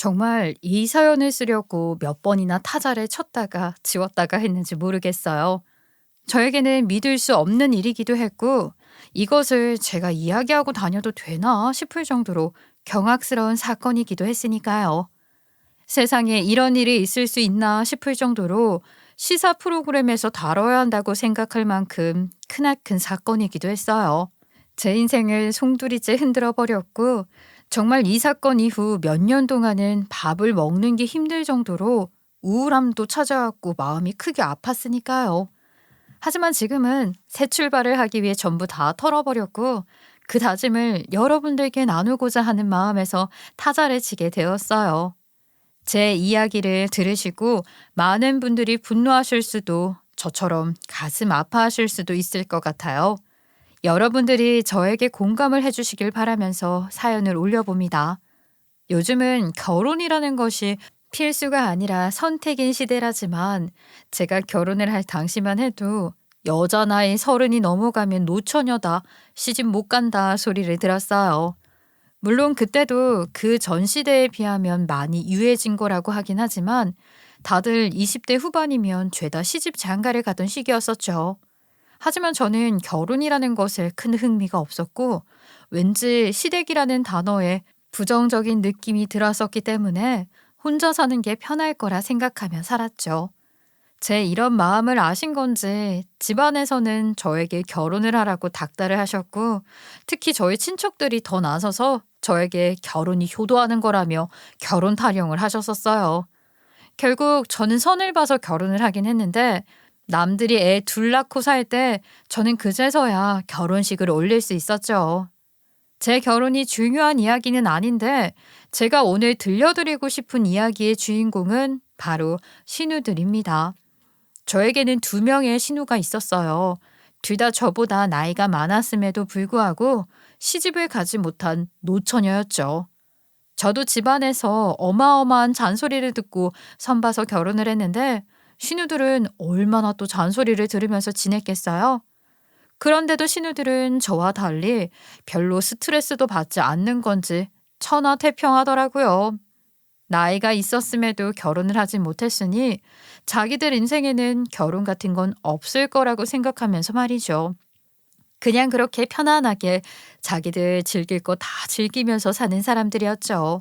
정말 이 사연을 쓰려고 몇 번이나 타자를 쳤다가 지웠다가 했는지 모르겠어요. 저에게는 믿을 수 없는 일이기도 했고, 이것을 제가 이야기하고 다녀도 되나 싶을 정도로 경악스러운 사건이기도 했으니까요. 세상에 이런 일이 있을 수 있나 싶을 정도로 시사 프로그램에서 다뤄야 한다고 생각할 만큼 크나큰 사건이기도 했어요. 제 인생을 송두리째 흔들어 버렸고, 정말 이 사건 이후 몇 년 동안은 밥을 먹는 게 힘들 정도로 우울함도 찾아왔고 마음이 크게 아팠으니까요. 하지만 지금은 새 출발을 하기 위해 전부 다 털어버렸고, 그 다짐을 여러분들께 나누고자 하는 마음에서 타자를 치게 되었어요. 제 이야기를 들으시고 많은 분들이 분노하실 수도, 저처럼 가슴 아파하실 수도 있을 것 같아요. 여러분들이 저에게 공감을 해주시길 바라면서 사연을 올려봅니다. 요즘은 결혼이라는 것이 필수가 아니라 선택인 시대라지만, 제가 결혼을 할 당시만 해도 여자 나이 30이 넘어가면 노처녀다, 시집 못 간다 소리를 들었어요. 물론 그때도 그 전 시대에 비하면 많이 유해진 거라고 하긴 하지만, 다들 20대 후반이면 죄다 시집 장가를 가던 시기였었죠. 하지만 저는 결혼이라는 것에 큰 흥미가 없었고, 왠지 시댁이라는 단어에 부정적인 느낌이 들었었기 때문에 혼자 사는 게 편할 거라 생각하며 살았죠. 제 이런 마음을 아신 건지 집안에서는 저에게 결혼을 하라고 닥달을 하셨고, 특히 저희 친척들이 더 나서서 저에게 결혼이 효도하는 거라며 결혼 타령을 하셨었어요. 결국 저는 선을 봐서 결혼을 하긴 했는데, 남들이 애 둘 낳고 살 때 저는 그제서야 결혼식을 올릴 수 있었죠. 제 결혼이 중요한 이야기는 아닌데, 제가 오늘 들려드리고 싶은 이야기의 주인공은 바로 신우들입니다. 저에게는 두 명의 신우가 있었어요. 둘 다 저보다 나이가 많았음에도 불구하고 시집을 가지 못한 노처녀였죠. 저도 집안에서 어마어마한 잔소리를 듣고 선봐서 결혼을 했는데, 신우들은 얼마나 또 잔소리를 들으면서 지냈겠어요? 그런데도 신우들은 저와 달리 별로 스트레스도 받지 않는 건지 천하태평하더라고요. 나이가 있었음에도 결혼을 하지 못했으니 자기들 인생에는 결혼 같은 건 없을 거라고 생각하면서 말이죠. 그냥 그렇게 편안하게 자기들 즐길 거 다 즐기면서 사는 사람들이었죠.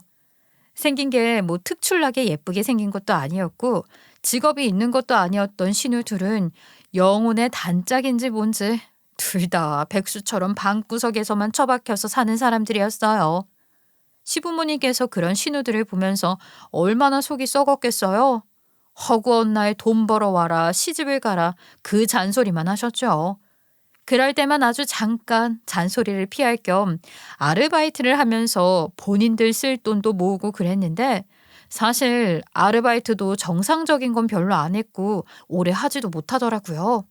생긴 게 뭐 특출나게 예쁘게 생긴 것도 아니었고, 직업이 있는 것도 아니었던 신우 둘은 영혼의 단짝인지 뭔지 둘 다 백수처럼 방구석에서만 처박혀서 사는 사람들이었어요. 시부모님께서 그런 신우들을 보면서 얼마나 속이 썩었겠어요. 허구한 날 돈 벌어와라, 시집을 가라, 그 잔소리만 하셨죠. 그럴 때만 아주 잠깐 잔소리를 피할 겸 아르바이트를 하면서 본인들 쓸 돈도 모으고 그랬는데, 사실 아르바이트도 정상적인 건 별로 안 했고 오래 하지도 못하더라고요.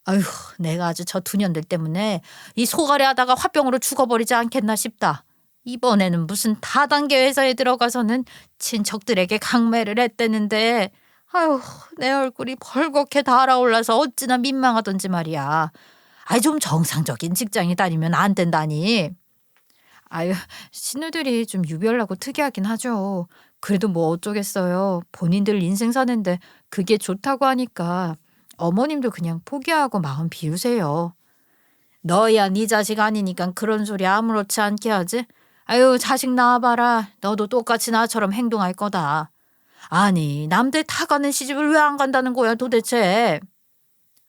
아휴, 내가 아주 저 두 년들 때문에 이 소가리 하다가 화병으로 죽어버리지 않겠나 싶다. 이번에는 무슨 다단계 회사에 들어가서는 친척들에게 강매를 했대는데, 아휴, 내 얼굴이 벌겋게 달아올라서 어찌나 민망하던지 말이야. 아이, 좀 정상적인 직장에 다니면 안 된다니. 아유, 신우들이 좀 유별나고 특이하긴 하죠. 그래도 뭐 어쩌겠어요. 본인들 인생 사는데 그게 좋다고 하니까 어머님도 그냥 포기하고 마음 비우세요. 너야 네 자식 아니니까 그런 소리 아무렇지 않게 하지. 아유, 자식 낳아봐라. 너도 똑같이 나처럼 행동할 거다. 아니, 남들 다 가는 시집을 왜 안 간다는 거야 도대체.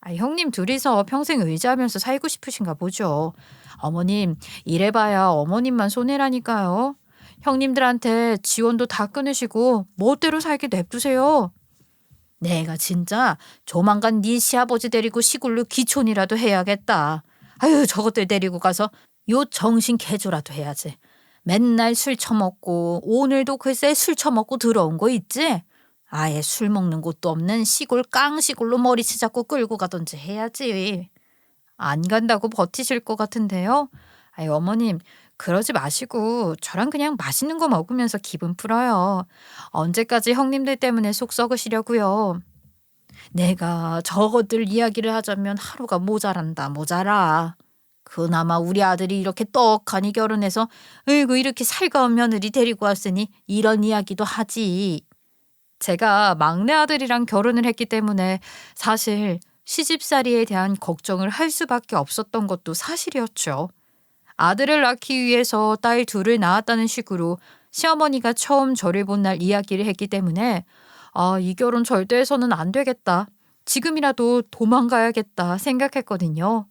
아, 형님 둘이서 평생 의지하면서 살고 싶으신가 보죠. 어머님, 이래봐야 어머님만 손해라니까요. 형님들한테 지원도 다 끊으시고 멋대로 살게 냅두세요. 내가 진짜 조만간 네 시아버지 데리고 시골로 귀촌이라도 해야겠다. 아유, 저것들 데리고 가서 요 정신 개조라도 해야지. 맨날 술 처먹고 오늘도 글쎄 술 처먹고 들어온 거 있지? 아예 술 먹는 곳도 없는 시골 깡시골로 머리채 잡고 끌고 가던지 해야지. 안 간다고 버티실 것 같은데요. 아이, 어머님, 그러지 마시고 저랑 그냥 맛있는 거 먹으면서 기분 풀어요. 언제까지 형님들 때문에 속 썩으시려고요. 내가 저것들 이야기를 하자면 하루가 모자란다 모자라. 그나마 우리 아들이 이렇게 떡하니 결혼해서 으이구 이렇게 살가운 며느리 데리고 왔으니 이런 이야기도 하지. 제가 막내 아들이랑 결혼을 했기 때문에 사실 시집살이에 대한 걱정을 할 수밖에 없었던 것도 사실이었죠. 아들을 낳기 위해서 딸 둘을 낳았다는 식으로 시어머니가 처음 저를 본 날 이야기를 했기 때문에 이 결혼 절대 해서는 안 되겠다. 지금이라도 도망가야겠다 생각했거든요.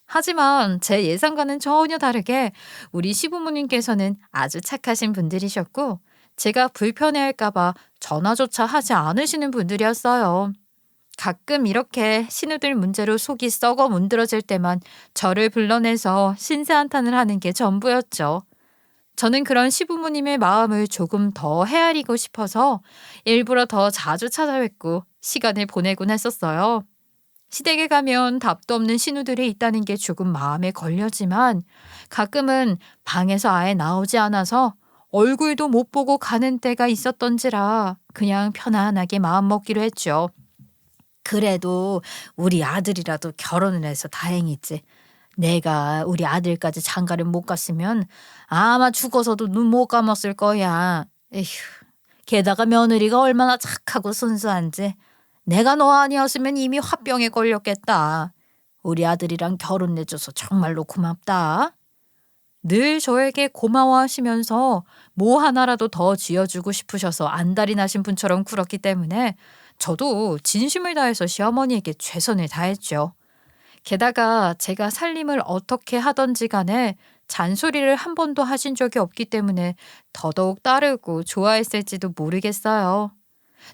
하지만 제 예상과는 전혀 다르게 우리 시부모님께서는 아주 착하신 분들이셨고 제가 불편해할까봐 전화조차 하지 않으시는 분들이었어요. 가끔 이렇게 신우들 문제로 속이 썩어 문드러질 때만 저를 불러내서 신세한탄을 하는 게 전부였죠. 저는 그런 시부모님의 마음을 조금 더 헤아리고 싶어서 일부러 더 자주 찾아뵙고 시간을 보내곤 했었어요. 시댁에 가면 답도 없는 신우들이 있다는 게 조금 마음에 걸려지만 가끔은 방에서 아예 나오지 않아서 얼굴도 못 보고 가는 때가 있었던지라 그냥 편안하게 마음 먹기로 했죠. 그래도 우리 아들이라도 결혼을 해서 다행이지. 내가 우리 아들까지 장가를 못 갔으면 아마 죽어서도 눈 못 감았을 거야. 에휴, 게다가 며느리가 얼마나 착하고 순수한지. 내가 너 아니었으면 이미 화병에 걸렸겠다. 우리 아들이랑 결혼해줘서 정말로 고맙다. 늘 저에게 고마워하시면서 뭐 하나라도 더 쥐어주고 싶으셔서 안달이 나신 분처럼 굴었기 때문에 저도 진심을 다해서 시어머니에게 최선을 다했죠. 게다가 제가 살림을 어떻게 하던지 간에 잔소리를 한 번도 하신 적이 없기 때문에 더더욱 따르고 좋아했을지도 모르겠어요.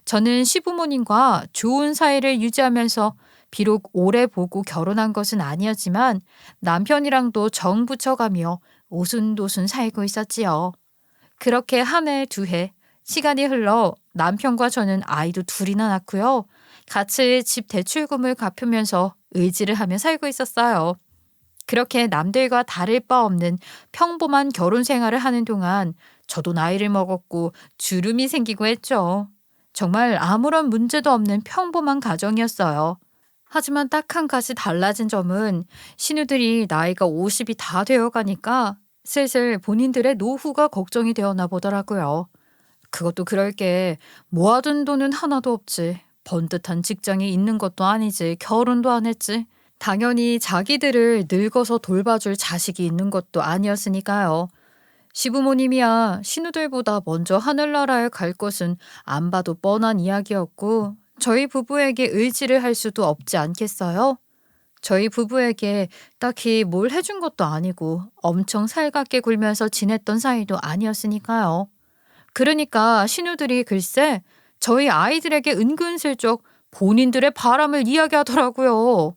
저는 시부모님과 좋은 사이를 유지하면서 비록 오래 보고 결혼한 것은 아니었지만 남편이랑도 정 붙여가며 오순도순 살고 있었지요. 그렇게 한 해, 두 해, 시간이 흘러 남편과 저는 아이도 둘이나 낳고요. 같이 집 대출금을 갚으면서 의지를 하며 살고 있었어요. 그렇게 남들과 다를 바 없는 평범한 결혼 생활을 하는 동안 저도 나이를 먹었고 주름이 생기고 했죠. 정말 아무런 문제도 없는 평범한 가정이었어요. 하지만 딱 한 가지 달라진 점은 신우들이 나이가 50이 다 되어 가니까 슬슬 본인들의 노후가 걱정이 되었나 보더라고요. 그것도 그럴 게 모아둔 돈은 하나도 없지. 번듯한 직장이 있는 것도 아니지. 결혼도 안 했지. 당연히 자기들을 늙어서 돌봐줄 자식이 있는 것도 아니었으니까요. 시부모님이야 신우들보다 먼저 하늘나라에 갈 것은 안 봐도 뻔한 이야기였고 저희 부부에게 의지를 할 수도 없지 않겠어요? 저희 부부에게 딱히 뭘 해준 것도 아니고 엄청 살갑게 굴면서 지냈던 사이도 아니었으니까요. 그러니까 신우들이 글쎄 저희 아이들에게 은근슬쩍 본인들의 바람을 이야기하더라고요.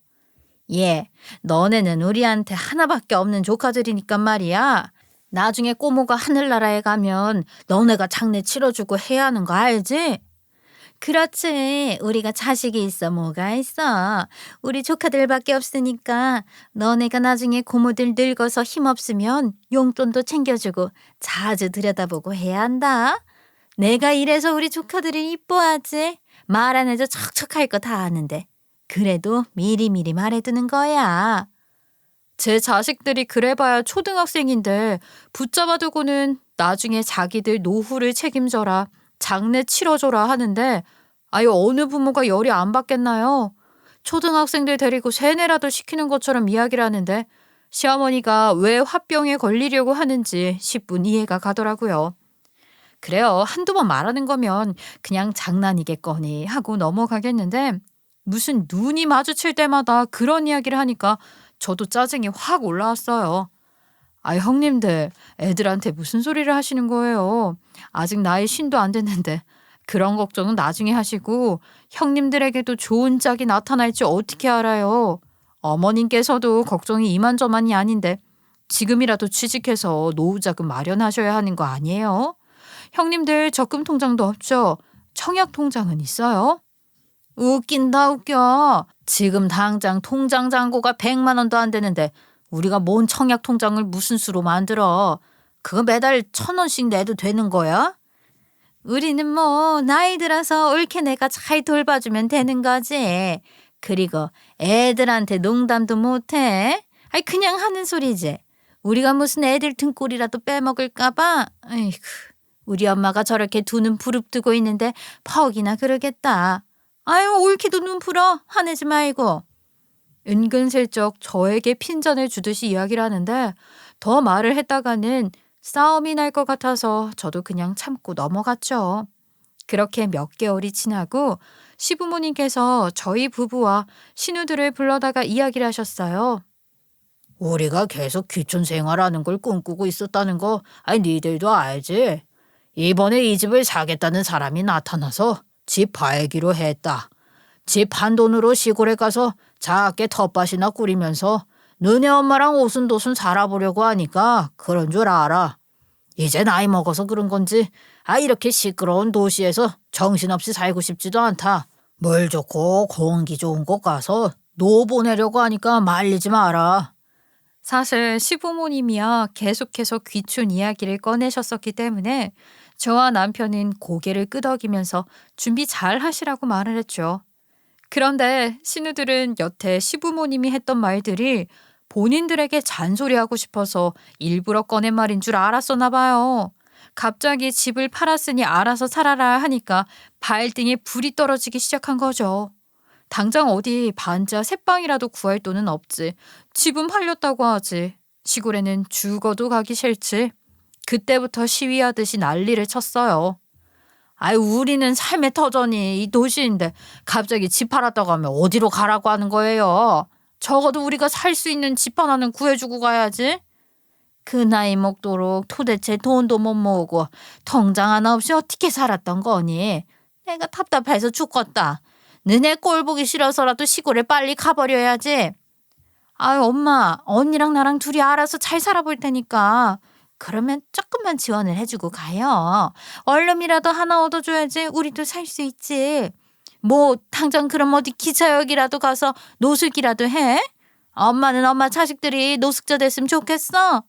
예, 너네는 우리한테 하나밖에 없는 조카들이니까 말이야. 나중에 꼬모가 하늘나라에 가면 너네가 장례 치러주고 해야 하는 거 알지? 그렇지. 우리가 자식이 있어 뭐가 있어. 우리 조카들밖에 없으니까 너네가 나중에 고모들 늙어서 힘없으면 용돈도 챙겨주고 자주 들여다보고 해야 한다. 내가 이래서 우리 조카들이 이뻐하지. 말 안 해도 척척할 거 다 아는데. 그래도 미리미리 말해두는 거야. 제 자식들이 그래봐야 초등학생인데 붙잡아두고는 나중에 자기들 노후를 책임져라, 장례 치러줘라 하는데 어느 부모가 열이 안 받겠나요? 초등학생들 데리고 세뇌라도 시키는 것처럼 이야기를 하는데 시어머니가 왜 화병에 걸리려고 하는지 10분 이해가 가더라고요. 그래요. 한두 번 말하는 거면 그냥 장난이겠거니 하고 넘어가겠는데 무슨 눈이 마주칠 때마다 그런 이야기를 하니까 저도 짜증이 확 올라왔어요. 형님들, 애들한테 무슨 소리를 하시는 거예요? 아직 나이 50도 안 됐는데 그런 걱정은 나중에 하시고 형님들에게도 좋은 짝이 나타날지 어떻게 알아요? 어머님께서도 걱정이 이만저만이 아닌데 지금이라도 취직해서 노후자금 마련하셔야 하는 거 아니에요? 형님들 적금 통장도 없죠? 청약 통장은 있어요? 웃긴다 웃겨. 지금 당장 통장 잔고가 100만 원도 안 되는데 우리가 뭔 청약 통장을 무슨 수로 만들어. 그거 매달 1,000원씩 내도 되는 거야? 우리는 뭐 나이 들어서 옳게 내가 잘 돌봐주면 되는 거지. 그리고 애들한테 농담도 못해. 아이 그냥 하는 소리지. 우리가 무슨 애들 등골이라도 빼먹을까 봐. 아이고, 우리 엄마가 저렇게 두 눈 부릅뜨고 있는데 퍽이나 그러겠다. 아유 옳게도 눈 풀어. 화내지 말고. 은근슬쩍 저에게 핀잔을 주듯이 이야기를 하는데 더 말을 했다가는 싸움이 날 것 같아서 저도 그냥 참고 넘어갔죠. 그렇게 몇 개월이 지나고 시부모님께서 저희 부부와 신우들을 불러다가 이야기를 하셨어요. 우리가 계속 귀촌 생활하는 걸 꿈꾸고 있었다는 거 아니 니들도 알지? 이번에 이 집을 사겠다는 사람이 나타나서 집 팔기로 했다. 집 판 돈으로 시골에 가서 작게 텃밭이나 꾸리면서 너네 엄마랑 오순도순 살아보려고 하니까 그런 줄 알아. 이제 나이 먹어서 그런 건지 이렇게 시끄러운 도시에서 정신없이 살고 싶지도 않다. 물 좋고 공기 좋은 곳 가서 노 보내려고 하니까 말리지 마라. 사실 시부모님이야 계속해서 귀촌 이야기를 꺼내셨었기 때문에 저와 남편은 고개를 끄덕이면서 준비 잘 하시라고 말을 했죠. 그런데 신우들은 여태 시부모님이 했던 말들이 본인들에게 잔소리하고 싶어서 일부러 꺼낸 말인 줄 알았었나 봐요. 갑자기 집을 팔았으니 알아서 살아라 하니까 발등에 불이 떨어지기 시작한 거죠. 당장 어디 반지하 새방이라도 구할 돈은 없지. 집은 팔렸다고 하지. 시골에는 죽어도 가기 싫지. 그때부터 시위하듯이 난리를 쳤어요. 아이 우리는 삶의 터전이 이 도시인데 갑자기 집 팔았다고 하면 어디로 가라고 하는 거예요? 적어도 우리가 살 수 있는 집 하나는 구해주고 가야지. 그 나이 먹도록 도대체 돈도 못 모으고 통장 하나 없이 어떻게 살았던 거니? 내가 답답해서 죽겠다. 너네 꼴 보기 싫어서라도 시골에 빨리 가버려야지. 아유 엄마 언니랑 나랑 둘이 알아서 잘 살아볼 테니까 그러면 조금만 지원을 해주고 가요. 얼름이라도 하나 얻어줘야지 우리도 살 수 있지. 뭐 당장 그럼 어디 기차역이라도 가서 노숙이라도 해? 엄마는 엄마 자식들이 노숙자 됐으면 좋겠어.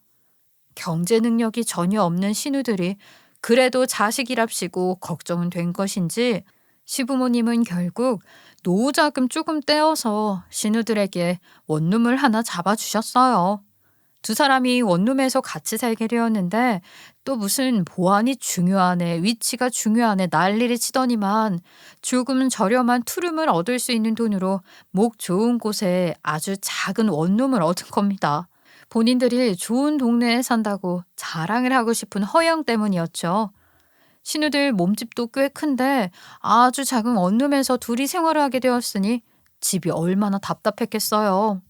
경제 능력이 전혀 없는 신우들이 그래도 자식이랍시고 걱정은 된 것인지 시부모님은 결국 노후자금 조금 떼어서 신우들에게 원룸을 하나 잡아주셨어요. 두 사람이 원룸에서 같이 살게 되었는데 또 무슨 보안이 중요하네, 위치가 중요하네 난리를 치더니만 조금 저렴한 투룸을 얻을 수 있는 돈으로 목 좋은 곳에 아주 작은 원룸을 얻은 겁니다. 본인들이 좋은 동네에 산다고 자랑을 하고 싶은 허영 때문이었죠. 신우들 몸집도 꽤 큰데 아주 작은 원룸에서 둘이 생활을 하게 되었으니 집이 얼마나 답답했겠어요.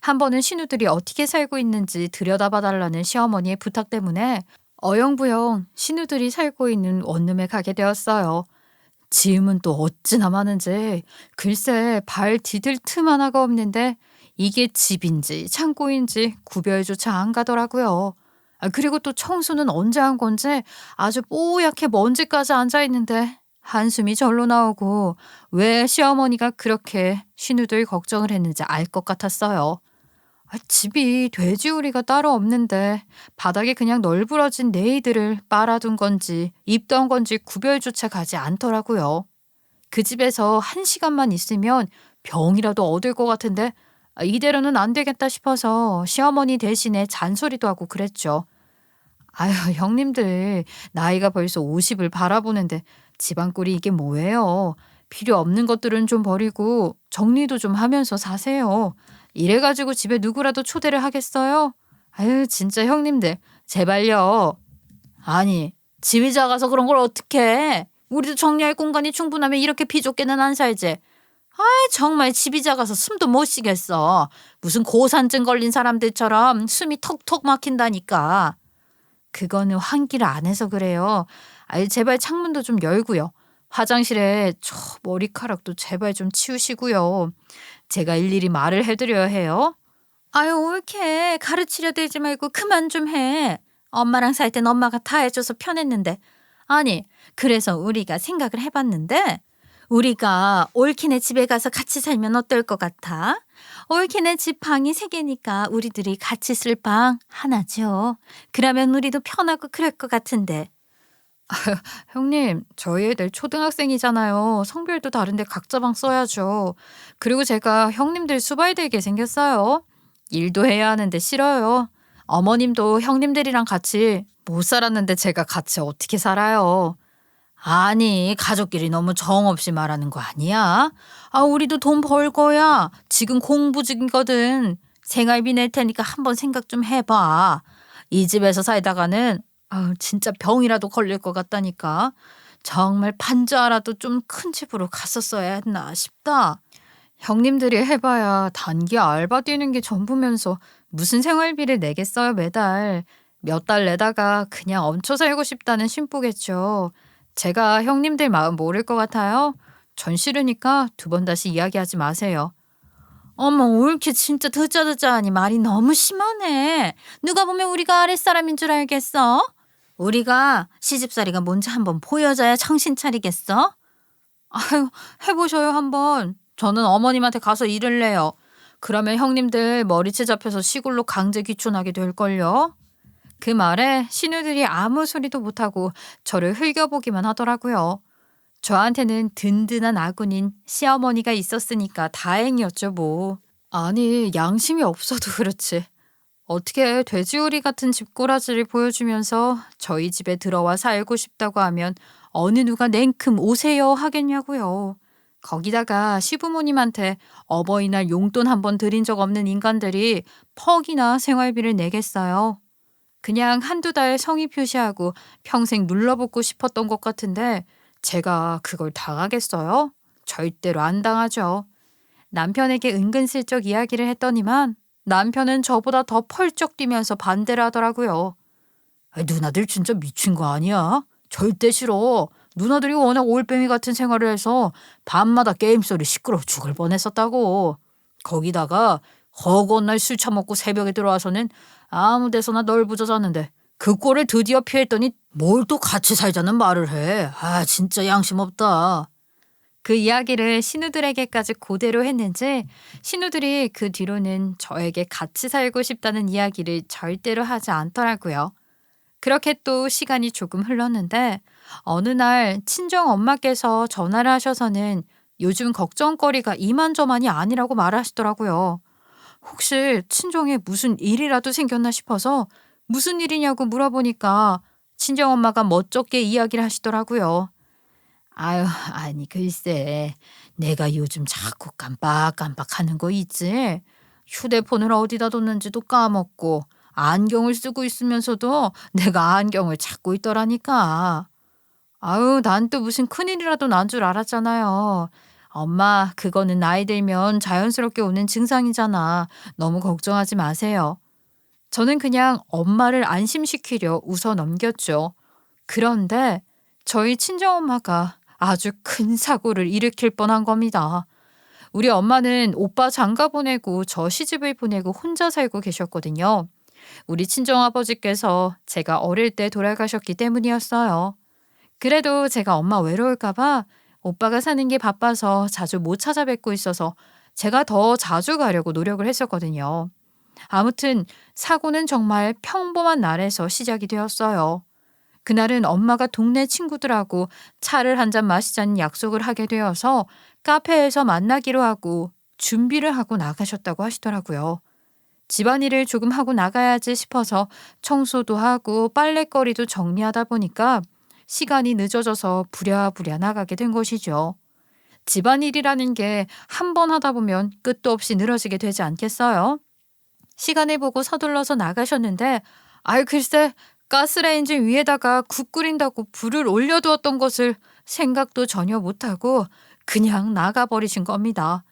한 번은 신우들이 어떻게 살고 있는지 들여다봐달라는 시어머니의 부탁 때문에 어영부영 신우들이 살고 있는 원룸에 가게 되었어요. 지음은 또 어찌나 많은지 글쎄 발 디딜 틈 하나가 없는데 이게 집인지 창고인지 구별조차 안 가더라고요. 그리고 또 청소는 언제 한 건지 아주 뽀얗게 먼지까지 앉아있는데 한숨이 절로 나오고 왜 시어머니가 그렇게 신우들 걱정을 했는지 알 것 같았어요. 집이 돼지우리가 따로 없는데 바닥에 그냥 널브러진 네이들을 빨아둔 건지 입던 건지 구별조차 가지 않더라고요. 그 집에서 1시간만 있으면 병이라도 얻을 것 같은데 이대로는 안 되겠다 싶어서 시어머니 대신에 잔소리도 하고 그랬죠. 아유 형님들 나이가 벌써 50을 바라보는데 집안꼴이 이게 뭐예요. 필요 없는 것들은 좀 버리고 정리도 좀 하면서 사세요. 이래가지고 집에 누구라도 초대를 하겠어요? 아유 진짜 형님들 제발요. 아니 집이 작아서 그런 걸 어떻게 해. 우리도 정리할 공간이 충분하면 이렇게 비좁게는 안 살지. 정말 집이 작아서 숨도 못 쉬겠어. 무슨 고산증 걸린 사람들처럼 숨이 턱턱 막힌다니까. 그거는 환기를 안 해서 그래요. 제발 창문도 좀 열고요. 화장실에 저 머리카락도 제발 좀 치우시고요. 제가 일일이 말을 해드려야 해요. 아유 옳게 가르치려 들지 말고 그만 좀 해. 엄마랑 살 땐 엄마가 다 해줘서 편했는데. 아니 그래서 우리가 생각을 해봤는데 우리가 올케네 집에 가서 같이 살면 어떨 것 같아? 올케네 집 방이 3개니까 우리들이 같이 쓸 방 하나죠. 그러면 우리도 편하고 그럴 것 같은데. 형님 저희 애들 초등학생이잖아요. 성별도 다른데 각자 방 써야죠. 그리고 제가 형님들 수발되게 생겼어요. 일도 해야 하는데 싫어요. 어머님도 형님들이랑 같이 못 살았는데 제가 같이 어떻게 살아요. 아니, 가족끼리 너무 정없이 말하는 거 아니야? 우리도 돈 벌 거야. 지금 공부 중이거든. 생활비 낼 테니까 한번 생각 좀 해봐. 이 집에서 살다가는 진짜 병이라도 걸릴 것 같다니까. 정말 반주하라도 좀 큰 집으로 갔었어야 했나 싶다. 형님들이 해봐야 단기 알바 뛰는 게 전부면서 무슨 생활비를 내겠어요, 매달. 몇 달 내다가 그냥 얹혀 살고 싶다는 심보겠죠. 제가 형님들 마음 모를 것 같아요? 전 싫으니까 두 번 다시 이야기하지 마세요. 어머, 옳게 진짜 듣자하니 말이 너무 심하네. 누가 보면 우리가 아랫사람인 줄 알겠어? 우리가 시집살이가 뭔지 한번 보여줘야 정신 차리겠어? 아유, 해보셔요, 한번. 저는 어머님한테 가서 일을 내요. 그러면 형님들 머리채 잡혀서 시골로 강제 귀촌하게 될걸요. 그 말에 신우들이 아무 소리도 못하고 저를 흘겨보기만 하더라고요. 저한테는 든든한 아군인 시어머니가 있었으니까 다행이었죠, 뭐. 아니, 양심이 없어도 그렇지. 어떻게 돼지우리 같은 집꼬라지를 보여주면서 저희 집에 들어와 살고 싶다고 하면 어느 누가 냉큼 오세요 하겠냐고요. 거기다가 시부모님한테 어버이날 용돈 한 번 드린 적 없는 인간들이 퍽이나 생활비를 내겠어요. 그냥 한두 달 성의 표시하고 평생 눌러붙고 싶었던 것 같은데 제가 그걸 당하겠어요? 절대로 안 당하죠. 남편에게 은근슬쩍 이야기를 했더니만 남편은 저보다 더 펄쩍 뛰면서 반대를 하더라고요. 누나들 진짜 미친 거 아니야? 절대 싫어. 누나들이 워낙 올빼미 같은 생활을 해서 밤마다 게임 소리 시끄러워 죽을 뻔했었다고. 거기다가 허구한 날 술 처먹고 새벽에 들어와서는 아무 데서나 널브져 잤는데 그 꼴을 드디어 피했더니 뭘 또 같이 살자는 말을 해. 진짜 양심 없다. 그 이야기를 신우들에게까지 그대로 했는지 신우들이 그 뒤로는 저에게 같이 살고 싶다는 이야기를 절대로 하지 않더라고요. 그렇게 또 시간이 조금 흘렀는데 어느 날 친정 엄마께서 전화를 하셔서는 요즘 걱정거리가 이만저만이 아니라고 말하시더라고요. 혹시 친정에 무슨 일이라도 생겼나 싶어서 무슨 일이냐고 물어보니까 친정엄마가 멋쩍게 이야기를 하시더라고요. 아니 글쎄, 내가 요즘 자꾸 깜빡깜빡하는 거 있지? 휴대폰을 어디다 뒀는지도 까먹고 안경을 쓰고 있으면서도 내가 안경을 찾고 있더라니까. 난 또 무슨 큰일이라도 난 줄 알았잖아요. 엄마, 그거는 나이 들면 자연스럽게 오는 증상이잖아. 너무 걱정하지 마세요. 저는 그냥 엄마를 안심시키려 웃어 넘겼죠. 그런데 저희 친정엄마가 아주 큰 사고를 일으킬 뻔한 겁니다. 우리 엄마는 오빠 장가 보내고 저 시집을 보내고 혼자 살고 계셨거든요. 우리 친정아버지께서 제가 어릴 때 돌아가셨기 때문이었어요. 그래도 제가 엄마 외로울까봐 오빠가 사는 게 바빠서 자주 못 찾아뵙고 있어서 제가 더 자주 가려고 노력을 했었거든요. 아무튼 사고는 정말 평범한 날에서 시작이 되었어요. 그날은 엄마가 동네 친구들하고 차를 한잔 마시자는 약속을 하게 되어서 카페에서 만나기로 하고 준비를 하고 나가셨다고 하시더라고요. 집안일을 조금 하고 나가야지 싶어서 청소도 하고 빨래거리도 정리하다 보니까 시간이 늦어져서 부랴부랴 나가게 된 것이죠. 집안일이라는 게 한 번 하다 보면 끝도 없이 늘어지게 되지 않겠어요? 시간을 보고 서둘러서 나가셨는데 글쎄 가스레인지 위에다가 국 끓인다고 불을 올려두었던 것을 생각도 전혀 못하고 그냥 나가버리신 겁니다.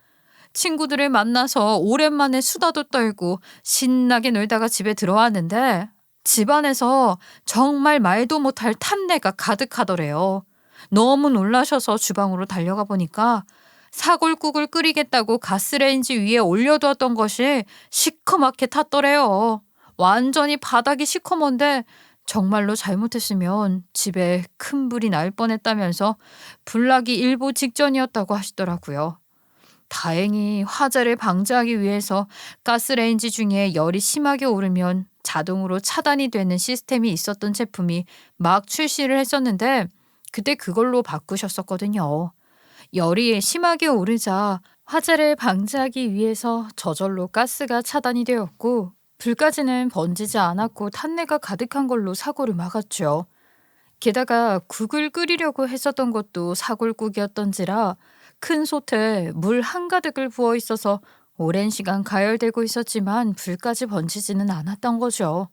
친구들을 만나서 오랜만에 수다도 떨고 신나게 놀다가 집에 들어왔는데 집안에서 정말 말도 못할 탄내가 가득하더래요. 너무 놀라셔서 주방으로 달려가 보니까 사골국을 끓이겠다고 가스레인지 위에 올려두었던 것이 시커멓게 탔더래요. 완전히 바닥이 시커먼데 정말로 잘못했으면 집에 큰 불이 날 뻔했다면서 불나기 일보 직전이었다고 하시더라고요. 다행히 화재를 방지하기 위해서 가스레인지 중에 열이 심하게 오르면 자동으로 차단이 되는 시스템이 있었던 제품이 막 출시를 했었는데 그때 그걸로 바꾸셨었거든요. 열이 심하게 오르자 화재를 방지하기 위해서 저절로 가스가 차단이 되었고 불까지는 번지지 않았고 탄내가 가득한 걸로 사고를 막았죠. 게다가 국을 끓이려고 했었던 것도 사골국이었던지라 큰 솥에 물 한가득을 부어 있어서 오랜 시간 가열되고 있었지만 불까지 번지지는 않았던 거죠.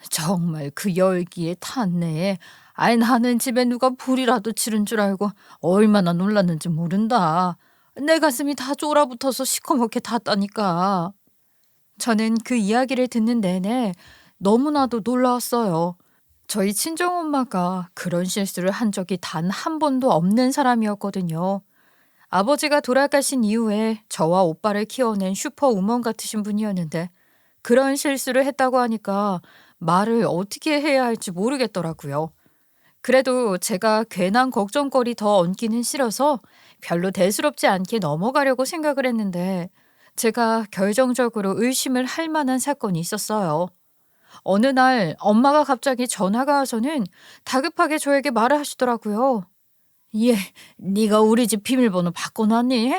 정말 그 열기에 탄내에 아이 나는 집에 누가 불이라도 지른 줄 알고 얼마나 놀랐는지 모른다. 내 가슴이 다 쫄아붙어서 시커멓게 탔다니까. 저는 그 이야기를 듣는 내내 너무나도 놀라웠어요. 저희 친정엄마가 그런 실수를 한 적이 단 한 번도 없는 사람이었거든요. 아버지가 돌아가신 이후에 저와 오빠를 키워낸 슈퍼우먼 같으신 분이었는데 그런 실수를 했다고 하니까 말을 어떻게 해야 할지 모르겠더라고요. 그래도 제가 괜한 걱정거리 더 얹기는 싫어서 별로 대수롭지 않게 넘어가려고 생각을 했는데 제가 결정적으로 의심을 할 만한 사건이 있었어요. 어느 날 엄마가 갑자기 전화가 와서는 다급하게 저에게 말을 하시더라고요. 얘, 네가 우리 집 비밀번호 바꿔놨니?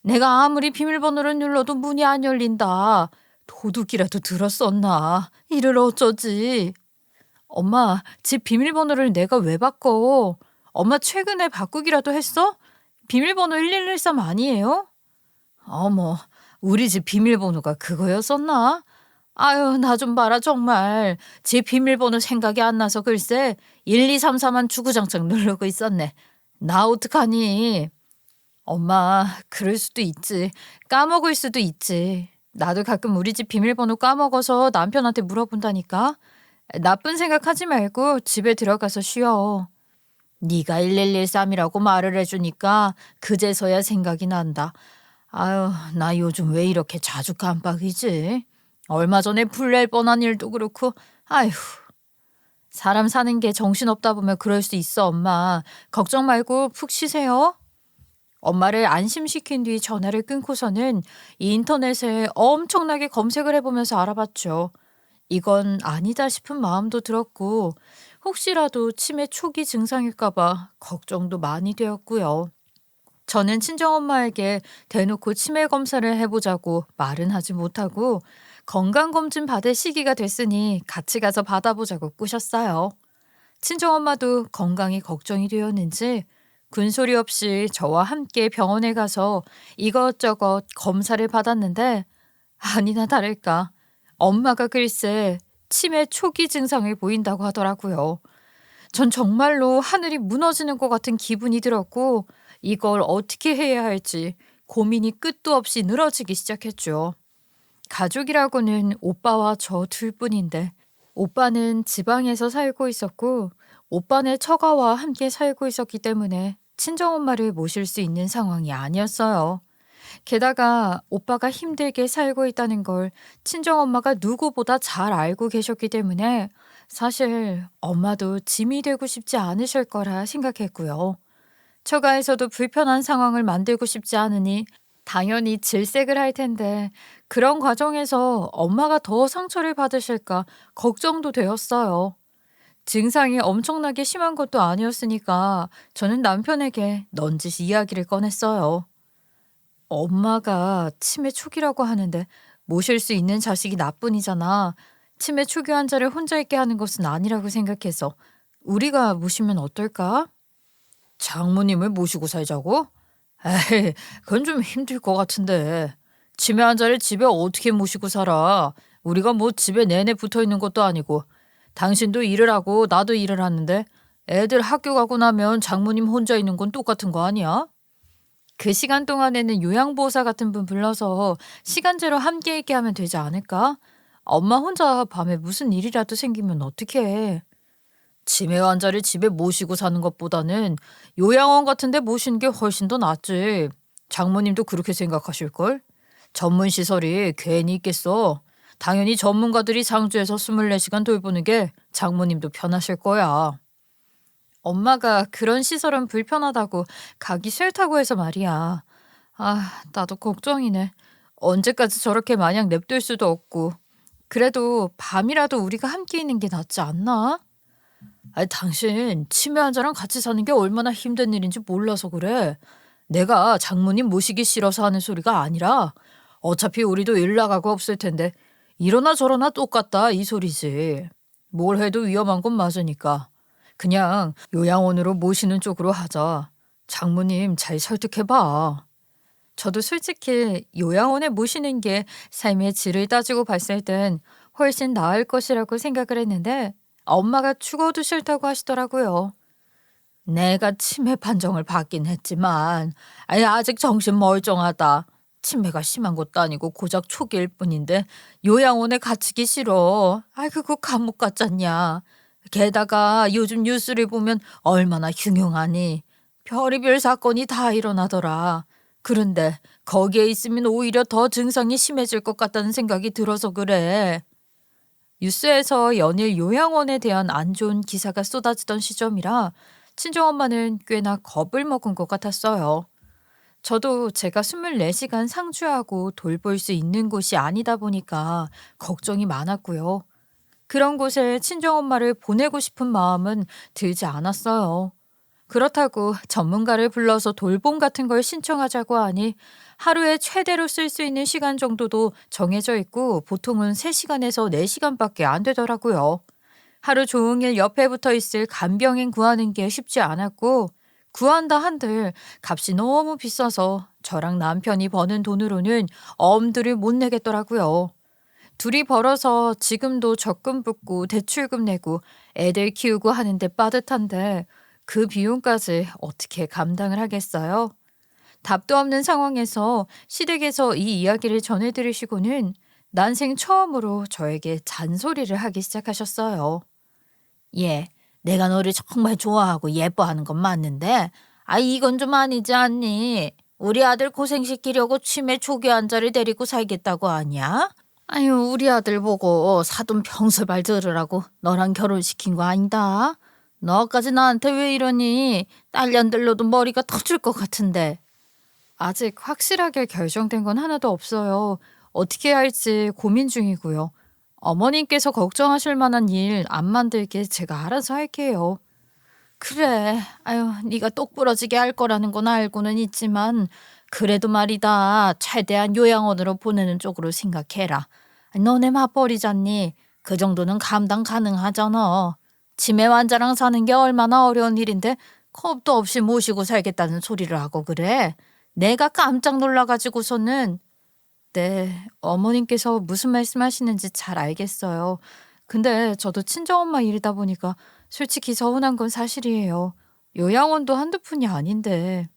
내가 아무리 비밀번호를 눌러도 문이 안 열린다. 도둑이라도 들었었나? 이를 어쩌지? 엄마, 집 비밀번호를 내가 왜 바꿔? 엄마 최근에 바꾸기라도 했어? 비밀번호 1113 아니에요? 어머, 우리 집 비밀번호가 그거였었나? 아유, 나 좀 봐라, 정말. 제 비밀번호 생각이 안 나서 글쎄, 1234만 주구장창 누르고 있었네. 나 어떡하니? 엄마, 그럴 수도 있지. 까먹을 수도 있지. 나도 가끔 우리 집 비밀번호 까먹어서 남편한테 물어본다니까. 나쁜 생각하지 말고 집에 들어가서 쉬어. 네가 1113이라고 말을 해주니까 그제서야 생각이 난다. 아유, 나 요즘 왜 이렇게 자주 깜빡이지? 얼마 전에 불 낼 뻔한 일도 그렇고, 아휴. 사람 사는 게 정신없다 보면 그럴 수 있어, 엄마. 걱정 말고 푹 쉬세요. 엄마를 안심시킨 뒤 전화를 끊고서는 인터넷에 엄청나게 검색을 해보면서 알아봤죠. 이건 아니다 싶은 마음도 들었고 혹시라도 치매 초기 증상일까봐 걱정도 많이 되었고요. 저는 친정엄마에게 대놓고 치매 검사를 해보자고 말은 하지 못하고 건강검진 받을 시기가 됐으니 같이 가서 받아보자고 꾸셨어요. 친정엄마도 건강이 걱정이 되었는지 군소리 없이 저와 함께 병원에 가서 이것저것 검사를 받았는데 아니나 다를까 엄마가 글쎄 치매 초기 증상을 보인다고 하더라고요. 전 정말로 하늘이 무너지는 것 같은 기분이 들었고 이걸 어떻게 해야 할지 고민이 끝도 없이 늘어지기 시작했죠. 가족이라고는 오빠와 저 둘뿐인데 오빠는 지방에서 살고 있었고 오빠네 처가와 함께 살고 있었기 때문에 친정엄마를 모실 수 있는 상황이 아니었어요. 게다가 오빠가 힘들게 살고 있다는 걸 친정엄마가 누구보다 잘 알고 계셨기 때문에 사실 엄마도 짐이 되고 싶지 않으실 거라 생각했고요. 처가에서도 불편한 상황을 만들고 싶지 않으니 당연히 질색을 할 텐데 그런 과정에서 엄마가 더 상처를 받으실까 걱정도 되었어요. 증상이 엄청나게 심한 것도 아니었으니까 저는 남편에게 넌지시 이야기를 꺼냈어요. 엄마가 치매 초기라고 하는데 모실 수 있는 자식이 나뿐이잖아. 치매 초기 환자를 혼자 있게 하는 것은 아니라고 생각해서 우리가 모시면 어떨까? 장모님을 모시고 살자고? 에이, 그건 좀 힘들 것 같은데. 치매 환자를 집에 어떻게 모시고 살아? 우리가 뭐 집에 내내 붙어 있는 것도 아니고. 당신도 일을 하고 나도 일을 하는데 애들 학교 가고 나면 장모님 혼자 있는 건 똑같은 거 아니야? 그 시간 동안에는 요양보호사 같은 분 불러서 시간제로 함께 있게 하면 되지 않을까? 엄마 혼자 밤에 무슨 일이라도 생기면 어떡해. 치매 환자를 집에 모시고 사는 것보다는 요양원 같은 데 모시는 게 훨씬 더 낫지. 장모님도 그렇게 생각하실걸? 전문 시설이 괜히 있겠어. 당연히 전문가들이 상주해서 24시간 돌보는 게 장모님도 편하실 거야. 엄마가 그런 시설은 불편하다고 가기 싫다고 해서 말이야. 아, 나도 걱정이네. 언제까지 저렇게 마냥 냅둘 수도 없고. 그래도 밤이라도 우리가 함께 있는 게 낫지 않나? 아니, 당신 치매 환자랑 같이 사는 게 얼마나 힘든 일인지 몰라서 그래. 내가 장모님 모시기 싫어서 하는 소리가 아니라 어차피 우리도 일 나가고 없을 텐데 이러나 저러나 똑같다 이 소리지. 뭘 해도 위험한 건 맞으니까 그냥 요양원으로 모시는 쪽으로 하자. 장모님 잘 설득해봐. 저도 솔직히 요양원에 모시는 게 삶의 질을 따지고 봤을 땐 훨씬 나을 것이라고 생각을 했는데 엄마가 죽어도 싫다고 하시더라고요. 내가 치매 판정을 받긴 했지만 아직 정신 멀쩡하다. 치매가 심한 것도 아니고 고작 초기일 뿐인데 요양원에 갇히기 싫어. 그거 감옥 같잖냐. 게다가 요즘 뉴스를 보면 얼마나 흉흉하니. 별의별 사건이 다 일어나더라. 그런데 거기에 있으면 오히려 더 증상이 심해질 것 같다는 생각이 들어서 그래. 뉴스에서 연일 요양원에 대한 안 좋은 기사가 쏟아지던 시점이라 친정엄마는 꽤나 겁을 먹은 것 같았어요. 저도 제가 24시간 상주하고 돌볼 수 있는 곳이 아니다 보니까 걱정이 많았고요. 그런 곳에 친정엄마를 보내고 싶은 마음은 들지 않았어요. 그렇다고 전문가를 불러서 돌봄 같은 걸 신청하자고 하니 하루에 최대로 쓸 수 있는 시간 정도도 정해져 있고 보통은 3시간에서 4시간밖에 안 되더라고요. 하루 종일 옆에 붙어 있을 간병인 구하는 게 쉽지 않았고 구한다 한들 값이 너무 비싸서 저랑 남편이 버는 돈으로는 엄두를 못 내겠더라고요. 둘이 벌어서 지금도 적금 붓고 대출금 내고 애들 키우고 하는데 빠듯한데 그 비용까지 어떻게 감당을 하겠어요? 답도 없는 상황에서 시댁에서 이 이야기를 전해들으시고는 난생 처음으로 저에게 잔소리를 하기 시작하셨어요. 예, 내가 너를 정말 좋아하고 예뻐하는 건 맞는데 이건 좀 아니지 않니? 우리 아들 고생시키려고 치매 초기 환자를 데리고 살겠다고 하냐? 우리 아들 보고 사돈 평설발 들으라고 너랑 결혼시킨 거 아니다. 너까지 나한테 왜 이러니? 딸년들로도 머리가 터질 것 같은데. 아직 확실하게 결정된 건 하나도 없어요. 어떻게 할지 고민 중이고요. 어머님께서 걱정하실 만한 일 안 만들게 제가 알아서 할게요. 그래, 네가 똑부러지게 할 거라는 건 알고는 있지만 그래도 말이다. 최대한 요양원으로 보내는 쪽으로 생각해라. 너네 맞벌이잖니. 그 정도는 감당 가능하잖아. 치매 환자랑 사는 게 얼마나 어려운 일인데 겁도 없이 모시고 살겠다는 소리를 하고 그래. 내가 깜짝 놀라가지고서는. 네, 어머님께서 무슨 말씀하시는지 잘 알겠어요. 근데 저도 친정엄마 일이다 보니까 솔직히 서운한 건 사실이에요. 요양원도 한두 푼이 아닌데.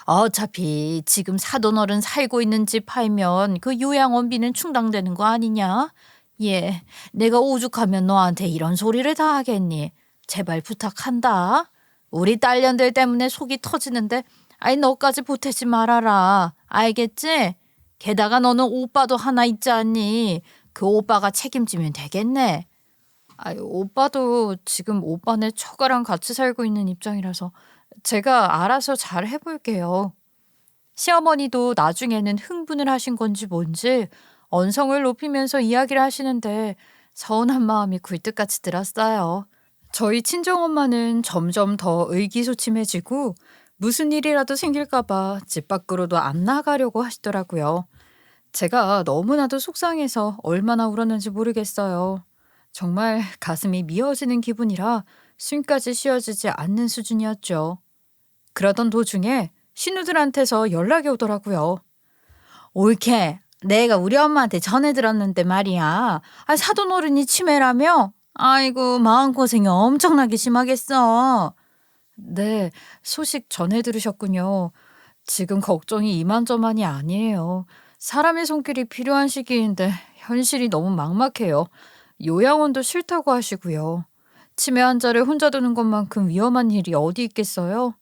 어차피 지금 사돈어른 살고 있는 집 팔면 그 요양원비는 충당되는 거 아니냐? 예, 내가 오죽하면 너한테 이런 소리를 다 하겠니? 제발 부탁한다. 우리 딸년들 때문에 속이 터지는데 너까지 보태지 말아라. 알겠지? 게다가 너는 오빠도 하나 있지 않니? 그 오빠가 책임지면 되겠네. 오빠도 지금 오빠네 처가랑 같이 살고 있는 입장이라서 제가 알아서 잘 해볼게요. 시어머니도 나중에는 흥분을 하신 건지 뭔지 언성을 높이면서 이야기를 하시는데 서운한 마음이 굴뚝같이 들었어요. 저희 친정엄마는 점점 더 의기소침해지고 무슨 일이라도 생길까봐 집 밖으로도 안 나가려고 하시더라고요. 제가 너무나도 속상해서 얼마나 울었는지 모르겠어요. 정말 가슴이 미어지는 기분이라 숨까지 쉬어지지 않는 수준이었죠. 그러던 도중에 신우들한테서 연락이 오더라고요. 옳게 내가 우리 엄마한테 전해 들었는데 말이야. 사돈 어른이 치매라며? 아이고 마음고생이 엄청나게 심하겠어. 네, 소식 전해 들으셨군요. 지금 걱정이 이만저만이 아니에요. 사람의 손길이 필요한 시기인데 현실이 너무 막막해요. 요양원도 싫다고 하시고요. 치매 환자를 혼자 두는 것만큼 위험한 일이 어디 있겠어요?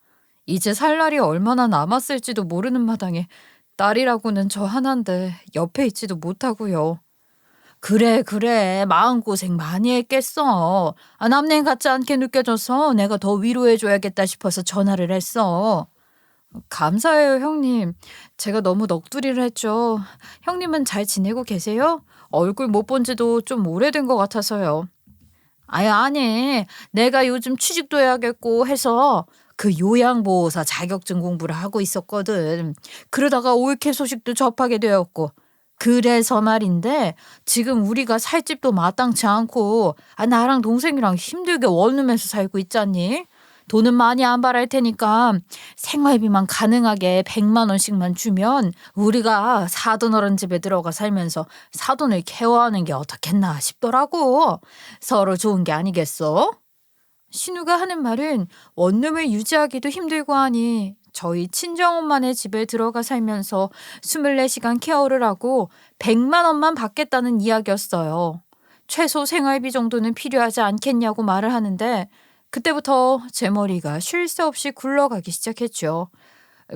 이제 살 날이 얼마나 남았을지도 모르는 마당에 딸이라고는 저 하나인데 옆에 있지도 못하고요. 그래 마음고생 많이 했겠어. 남내 같지 않게 느껴져서 내가 더 위로해줘야겠다 싶어서 전화를 했어. 감사해요, 형님. 제가 너무 넋두리를 했죠. 형님은 잘 지내고 계세요? 얼굴 못 본 지도 좀 오래된 것 같아서요. 아니 내가 요즘 취직도 해야겠고 해서 그 요양보호사 자격증 공부를 하고 있었거든. 그러다가 올케 소식도 접하게 되었고. 그래서 말인데 지금 우리가 살 집도 마땅치 않고 나랑 동생이랑 힘들게 원룸에서 살고 있잖니. 돈은 많이 안 바랄 테니까 생활비만 가능하게 100만 원씩만 주면 우리가 사돈 어른 집에 들어가 살면서 사돈을 케어하는 게 어떻겠나 싶더라고. 서로 좋은 게 아니겠어? 신우가 하는 말은 원룸을 유지하기도 힘들고 하니 저희 친정엄마네 집에 들어가 살면서 24시간 케어를 하고 100만 원만 받겠다는 이야기였어요. 최소 생활비 정도는 필요하지 않겠냐고 말을 하는데 그때부터 제 머리가 쉴 새 없이 굴러가기 시작했죠.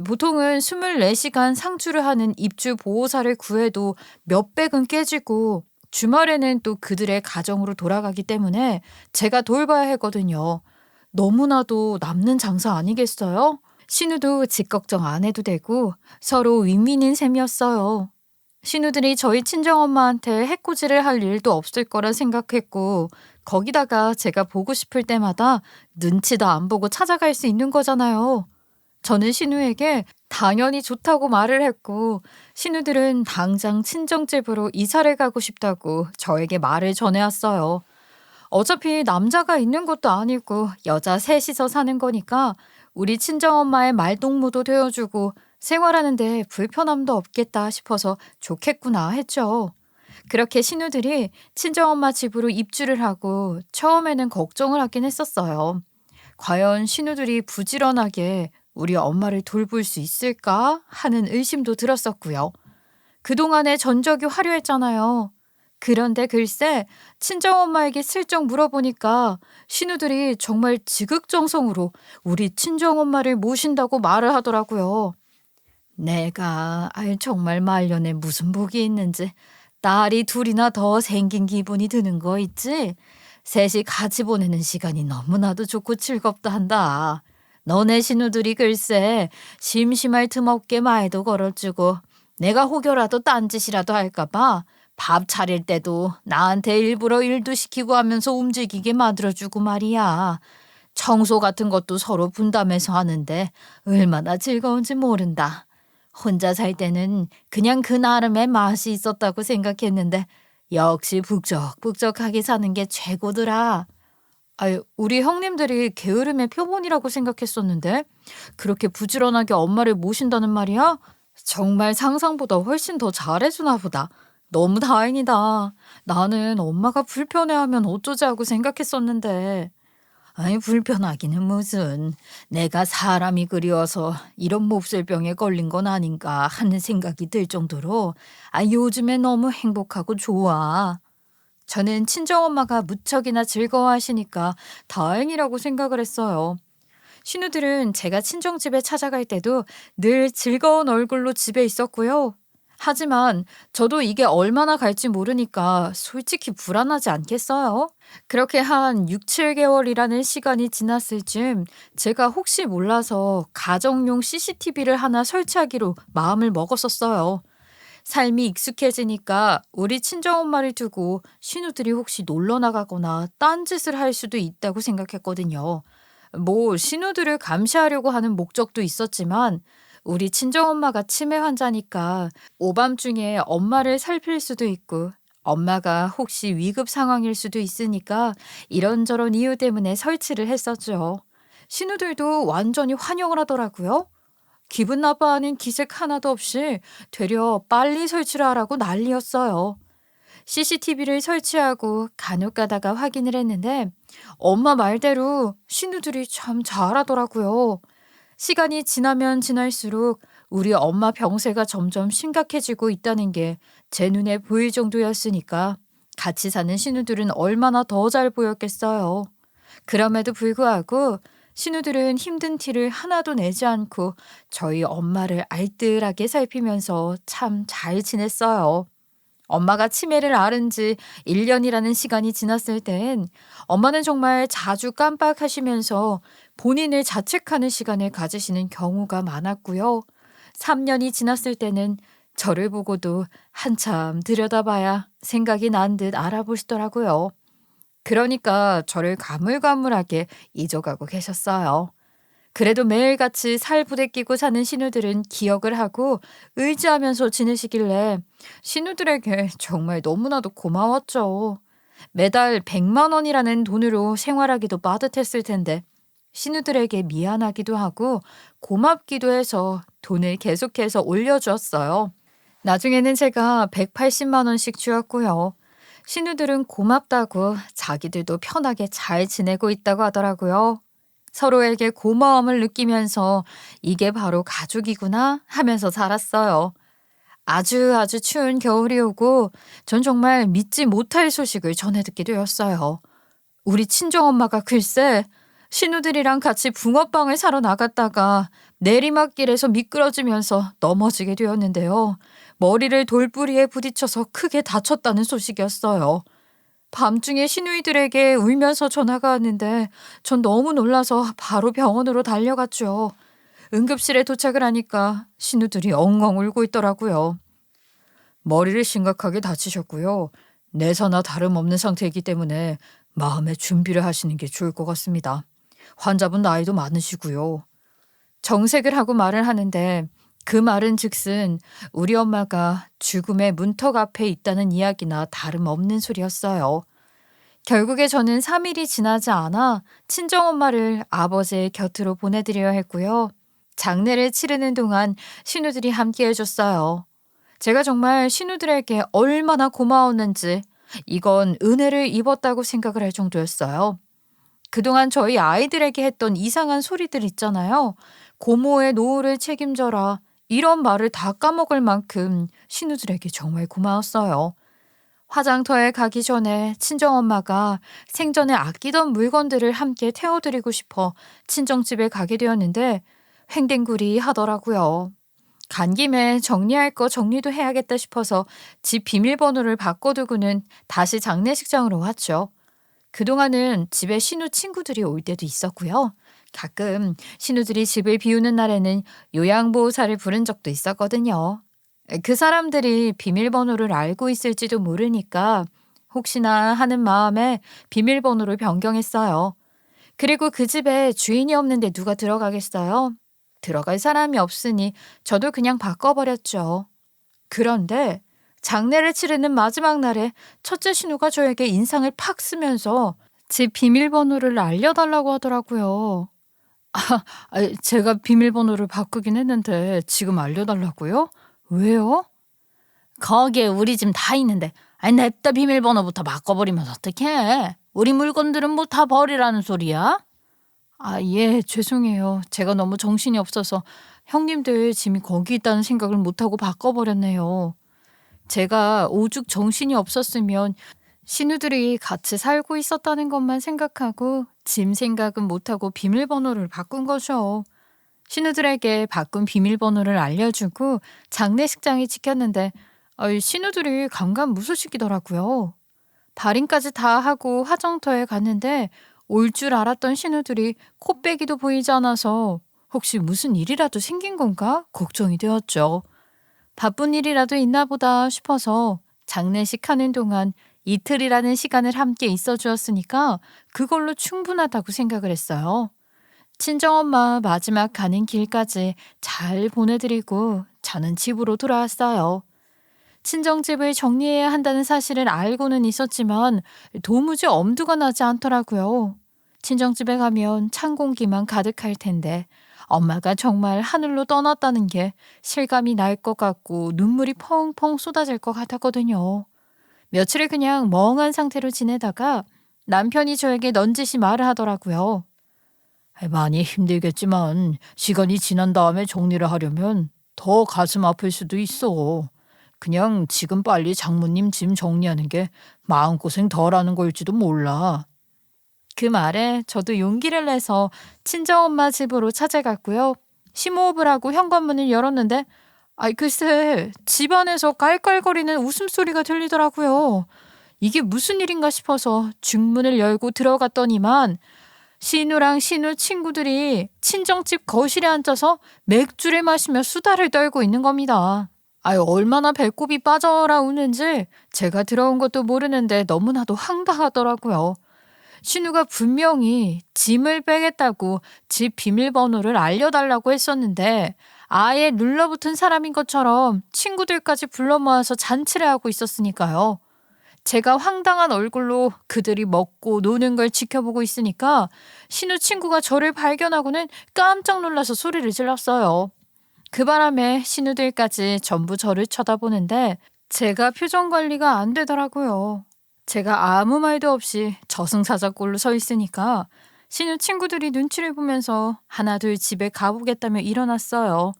보통은 24시간 상주를 하는 입주 보호사를 구해도 몇백은 깨지고 주말에는 또 그들의 가정으로 돌아가기 때문에 제가 돌봐야 했거든요. 너무나도 남는 장사 아니겠어요? 신우도 집 걱정 안 해도 되고 서로 윈윈인 셈이었어요. 신우들이 저희 친정엄마한테 해코지를 할 일도 없을 거라 생각했고 거기다가 제가 보고 싶을 때마다 눈치도 안 보고 찾아갈 수 있는 거잖아요. 저는 신우에게 당연히 좋다고 말을 했고 신우들은 당장 친정집으로 이사를 가고 싶다고 저에게 말을 전해왔어요. 어차피 남자가 있는 것도 아니고 여자 셋이서 사는 거니까 우리 친정엄마의 말동무도 되어주고 생활하는데 불편함도 없겠다 싶어서 좋겠구나 했죠. 그렇게 신우들이 친정엄마 집으로 입주를 하고 처음에는 걱정을 하긴 했었어요. 과연 신우들이 부지런하게 우리 엄마를 돌볼 수 있을까 하는 의심도 들었었고요. 그동안의 전적이 화려했잖아요. 그런데 글쎄 친정엄마에게 슬쩍 물어보니까 신우들이 정말 지극정성으로 우리 친정엄마를 모신다고 말을 하더라고요. 내가 정말 말년에 무슨 복이 있는지 딸이 둘이나 더 생긴 기분이 드는 거 있지? 셋이 같이 보내는 시간이 너무나도 좋고 즐겁다 한다. 너네 신우들이 글쎄 심심할 틈 없게 말도 걸어주고 내가 혹여라도 딴짓이라도 할까봐 밥 차릴 때도 나한테 일부러 일도 시키고 하면서 움직이게 만들어주고 말이야. 청소 같은 것도 서로 분담해서 하는데 얼마나 즐거운지 모른다. 혼자 살 때는 그냥 그 나름의 맛이 있었다고 생각했는데 역시 북적북적하게 사는 게 최고더라. 우리 형님들이 게으름의 표본이라고 생각했었는데 그렇게 부지런하게 엄마를 모신다는 말이야? 정말 상상보다 훨씬 더 잘해주나 보다. 너무 다행이다. 나는 엄마가 불편해하면 어쩌지 하고 생각했었는데. 불편하기는 무슨. 내가 사람이 그리워서 이런 몹쓸병에 걸린 건 아닌가 하는 생각이 들 정도로 요즘에 너무 행복하고 좋아. 저는 친정엄마가 무척이나 즐거워하시니까 다행이라고 생각을 했어요. 신우들은 제가 친정집에 찾아갈 때도 늘 즐거운 얼굴로 집에 있었고요. 하지만 저도 이게 얼마나 갈지 모르니까 솔직히 불안하지 않겠어요? 그렇게 한 6, 7개월이라는 시간이 지났을 즈음 제가 혹시 몰라서 가정용 CCTV를 하나 설치하기로 마음을 먹었었어요. 삶이 익숙해지니까 우리 친정엄마를 두고 신우들이 혹시 놀러 나가거나 딴짓을 할 수도 있다고 생각했거든요. 신우들을 감시하려고 하는 목적도 있었지만 우리 친정엄마가 치매 환자니까 오밤중에 엄마를 살필 수도 있고 엄마가 혹시 위급 상황일 수도 있으니까 이런저런 이유 때문에 설치를 했었죠. 신우들도 완전히 환영을 하더라고요. 기분 나빠하는 기색 하나도 없이 되려 빨리 설치를 하라고 난리였어요. CCTV를 설치하고 간혹 가다가 확인을 했는데 엄마 말대로 신우들이 참 잘하더라고요. 시간이 지나면 지날수록 우리 엄마 병세가 점점 심각해지고 있다는 게 제 눈에 보일 정도였으니까 같이 사는 신우들은 얼마나 더 잘 보였겠어요. 그럼에도 불구하고 신우들은 힘든 티를 하나도 내지 않고 저희 엄마를 알뜰하게 살피면서 참 잘 지냈어요. 엄마가 치매를 앓은 지 1년이라는 시간이 지났을 땐 엄마는 정말 자주 깜빡하시면서 본인을 자책하는 시간을 가지시는 경우가 많았고요. 3년이 지났을 때는 저를 보고도 한참 들여다봐야 생각이 난 듯 알아보시더라고요. 그러니까 저를 가물가물하게 잊어가고 계셨어요. 그래도 매일같이 살 부대끼고 사는 신우들은 기억을 하고 의지하면서 지내시길래 신우들에게 정말 너무나도 고마웠죠. 매달 100만 원이라는 돈으로 생활하기도 빠듯했을 텐데 신우들에게 미안하기도 하고 고맙기도 해서 돈을 계속해서 올려주었어요. 나중에는 제가 180만 원씩 주었고요. 신우들은 고맙다고 자기들도 편하게 잘 지내고 있다고 하더라고요. 서로에게 고마움을 느끼면서 이게 바로 가족이구나 하면서 살았어요. 아주 추운 겨울이 오고 전 정말 믿지 못할 소식을 전해 듣게 되었어요. 우리 친정엄마가 글쎄 신우들이랑 같이 붕어빵을 사러 나갔다가 내리막길에서 미끄러지면서 넘어지게 되었는데요. 머리를 돌부리에 부딪혀서 크게 다쳤다는 소식이었어요. 밤중에 시누이들에게 울면서 전화가 왔는데 전 너무 놀라서 바로 병원으로 달려갔죠. 응급실에 도착을 하니까 시누들이 엉엉 울고 있더라고요. 머리를 심각하게 다치셨고요. 내사나 다름없는 상태이기 때문에 마음의 준비를 하시는 게 좋을 것 같습니다. 환자분 나이도 많으시고요. 정색을 하고 말을 하는데 그 말은 즉슨 우리 엄마가 죽음의 문턱 앞에 있다는 이야기나 다름없는 소리였어요. 결국에 저는 3일이 지나지 않아 친정엄마를 아버지의 곁으로 보내드려야 했고요. 장례를 치르는 동안 신우들이 함께 해줬어요. 제가 정말 신우들에게 얼마나 고마웠는지 이건 은혜를 입었다고 생각을 할 정도였어요. 그동안 저희 아이들에게 했던 이상한 소리들 있잖아요. 고모의 노후를 책임져라. 이런 말을 다 까먹을 만큼 신우들에게 정말 고마웠어요. 화장터에 가기 전에 친정엄마가 생전에 아끼던 물건들을 함께 태워드리고 싶어 친정집에 가게 되었는데 횡댕구리 하더라고요. 간 김에 정리할 거 정리도 해야겠다 싶어서 집 비밀번호를 바꿔두고는 다시 장례식장으로 왔죠. 그동안은 집에 신우 친구들이 올 때도 있었고요. 가끔 신우들이 집을 비우는 날에는 요양보호사를 부른 적도 있었거든요. 그 사람들이 비밀번호를 알고 있을지도 모르니까 혹시나 하는 마음에 비밀번호를 변경했어요. 그리고 그 집에 주인이 없는데 누가 들어가겠어요? 들어갈 사람이 없으니 저도 그냥 바꿔버렸죠. 그런데 장례를 치르는 마지막 날에 첫째 신우가 저에게 인상을 팍 쓰면서 집 비밀번호를 알려달라고 하더라고요. 제가 비밀번호를 바꾸긴 했는데 지금 알려달라고요? 왜요? 거기에 우리 집 다 있는데 냅다 비밀번호부터 바꿔버리면 어떡해? 우리 물건들은 뭐 다 버리라는 소리야? 예, 죄송해요. 제가 너무 정신이 없어서 형님들 짐이 거기 있다는 생각을 못하고 바꿔버렸네요. 제가 오죽 정신이 없었으면 신우들이 같이 살고 있었다는 것만 생각하고 짐 생각은 못하고 비밀번호를 바꾼 거죠. 신우들에게 바꾼 비밀번호를 알려주고 장례식장에 지켰는데 신우들이 감감무소식이더라고요. 발인까지 다 하고 화정터에 갔는데 올 줄 알았던 신우들이 코빼기도 보이지 않아서 혹시 무슨 일이라도 생긴 건가 걱정이 되었죠. 바쁜 일이라도 있나 보다 싶어서 장례식 하는 동안 이틀이라는 시간을 함께 있어 주었으니까 그걸로 충분하다고 생각을 했어요. 친정엄마 마지막 가는 길까지 잘 보내드리고 저는 집으로 돌아왔어요. 친정집을 정리해야 한다는 사실을 알고는 있었지만 도무지 엄두가 나지 않더라고요. 친정집에 가면 찬 공기만 가득할 텐데 엄마가 정말 하늘로 떠났다는 게 실감이 날 것 같고 눈물이 펑펑 쏟아질 것 같았거든요. 며칠을 그냥 멍한 상태로 지내다가 남편이 저에게 넌지시 말을 하더라고요. 많이 힘들겠지만 시간이 지난 다음에 정리를 하려면 더 가슴 아플 수도 있어. 그냥 지금 빨리 장모님 짐 정리하는 게 마음고생 덜하는 걸지도 몰라. 그 말에 저도 용기를 내서 친정엄마 집으로 찾아갔고요. 심호흡을 하고 현관문을 열었는데 글쎄 집안에서 깔깔거리는 웃음소리가 들리더라고요. 이게 무슨 일인가 싶어서 중문을 열고 들어갔더니만 신우랑 신우 친구들이 친정집 거실에 앉아서 맥주를 마시며 수다를 떨고 있는 겁니다. 얼마나 배꼽이 빠져라 우는지 제가 들어온 것도 모르는데 너무나도 황당하더라고요. 신우가 분명히 짐을 빼겠다고 집 비밀번호를 알려달라고 했었는데 아예 눌러붙은 사람인 것처럼 친구들까지 불러 모아서 잔치를 하고 있었으니까요. 제가 황당한 얼굴로 그들이 먹고 노는 걸 지켜보고 있으니까 신우 친구가 저를 발견하고는 깜짝 놀라서 소리를 질렀어요. 그 바람에 신우들까지 전부 저를 쳐다보는데 제가 표정 관리가 안 되더라고요. 제가 아무 말도 없이 저승사자꼴로 서 있으니까 신우 친구들이 눈치를 보면서 하나둘 집에 가보겠다며 일어났어요.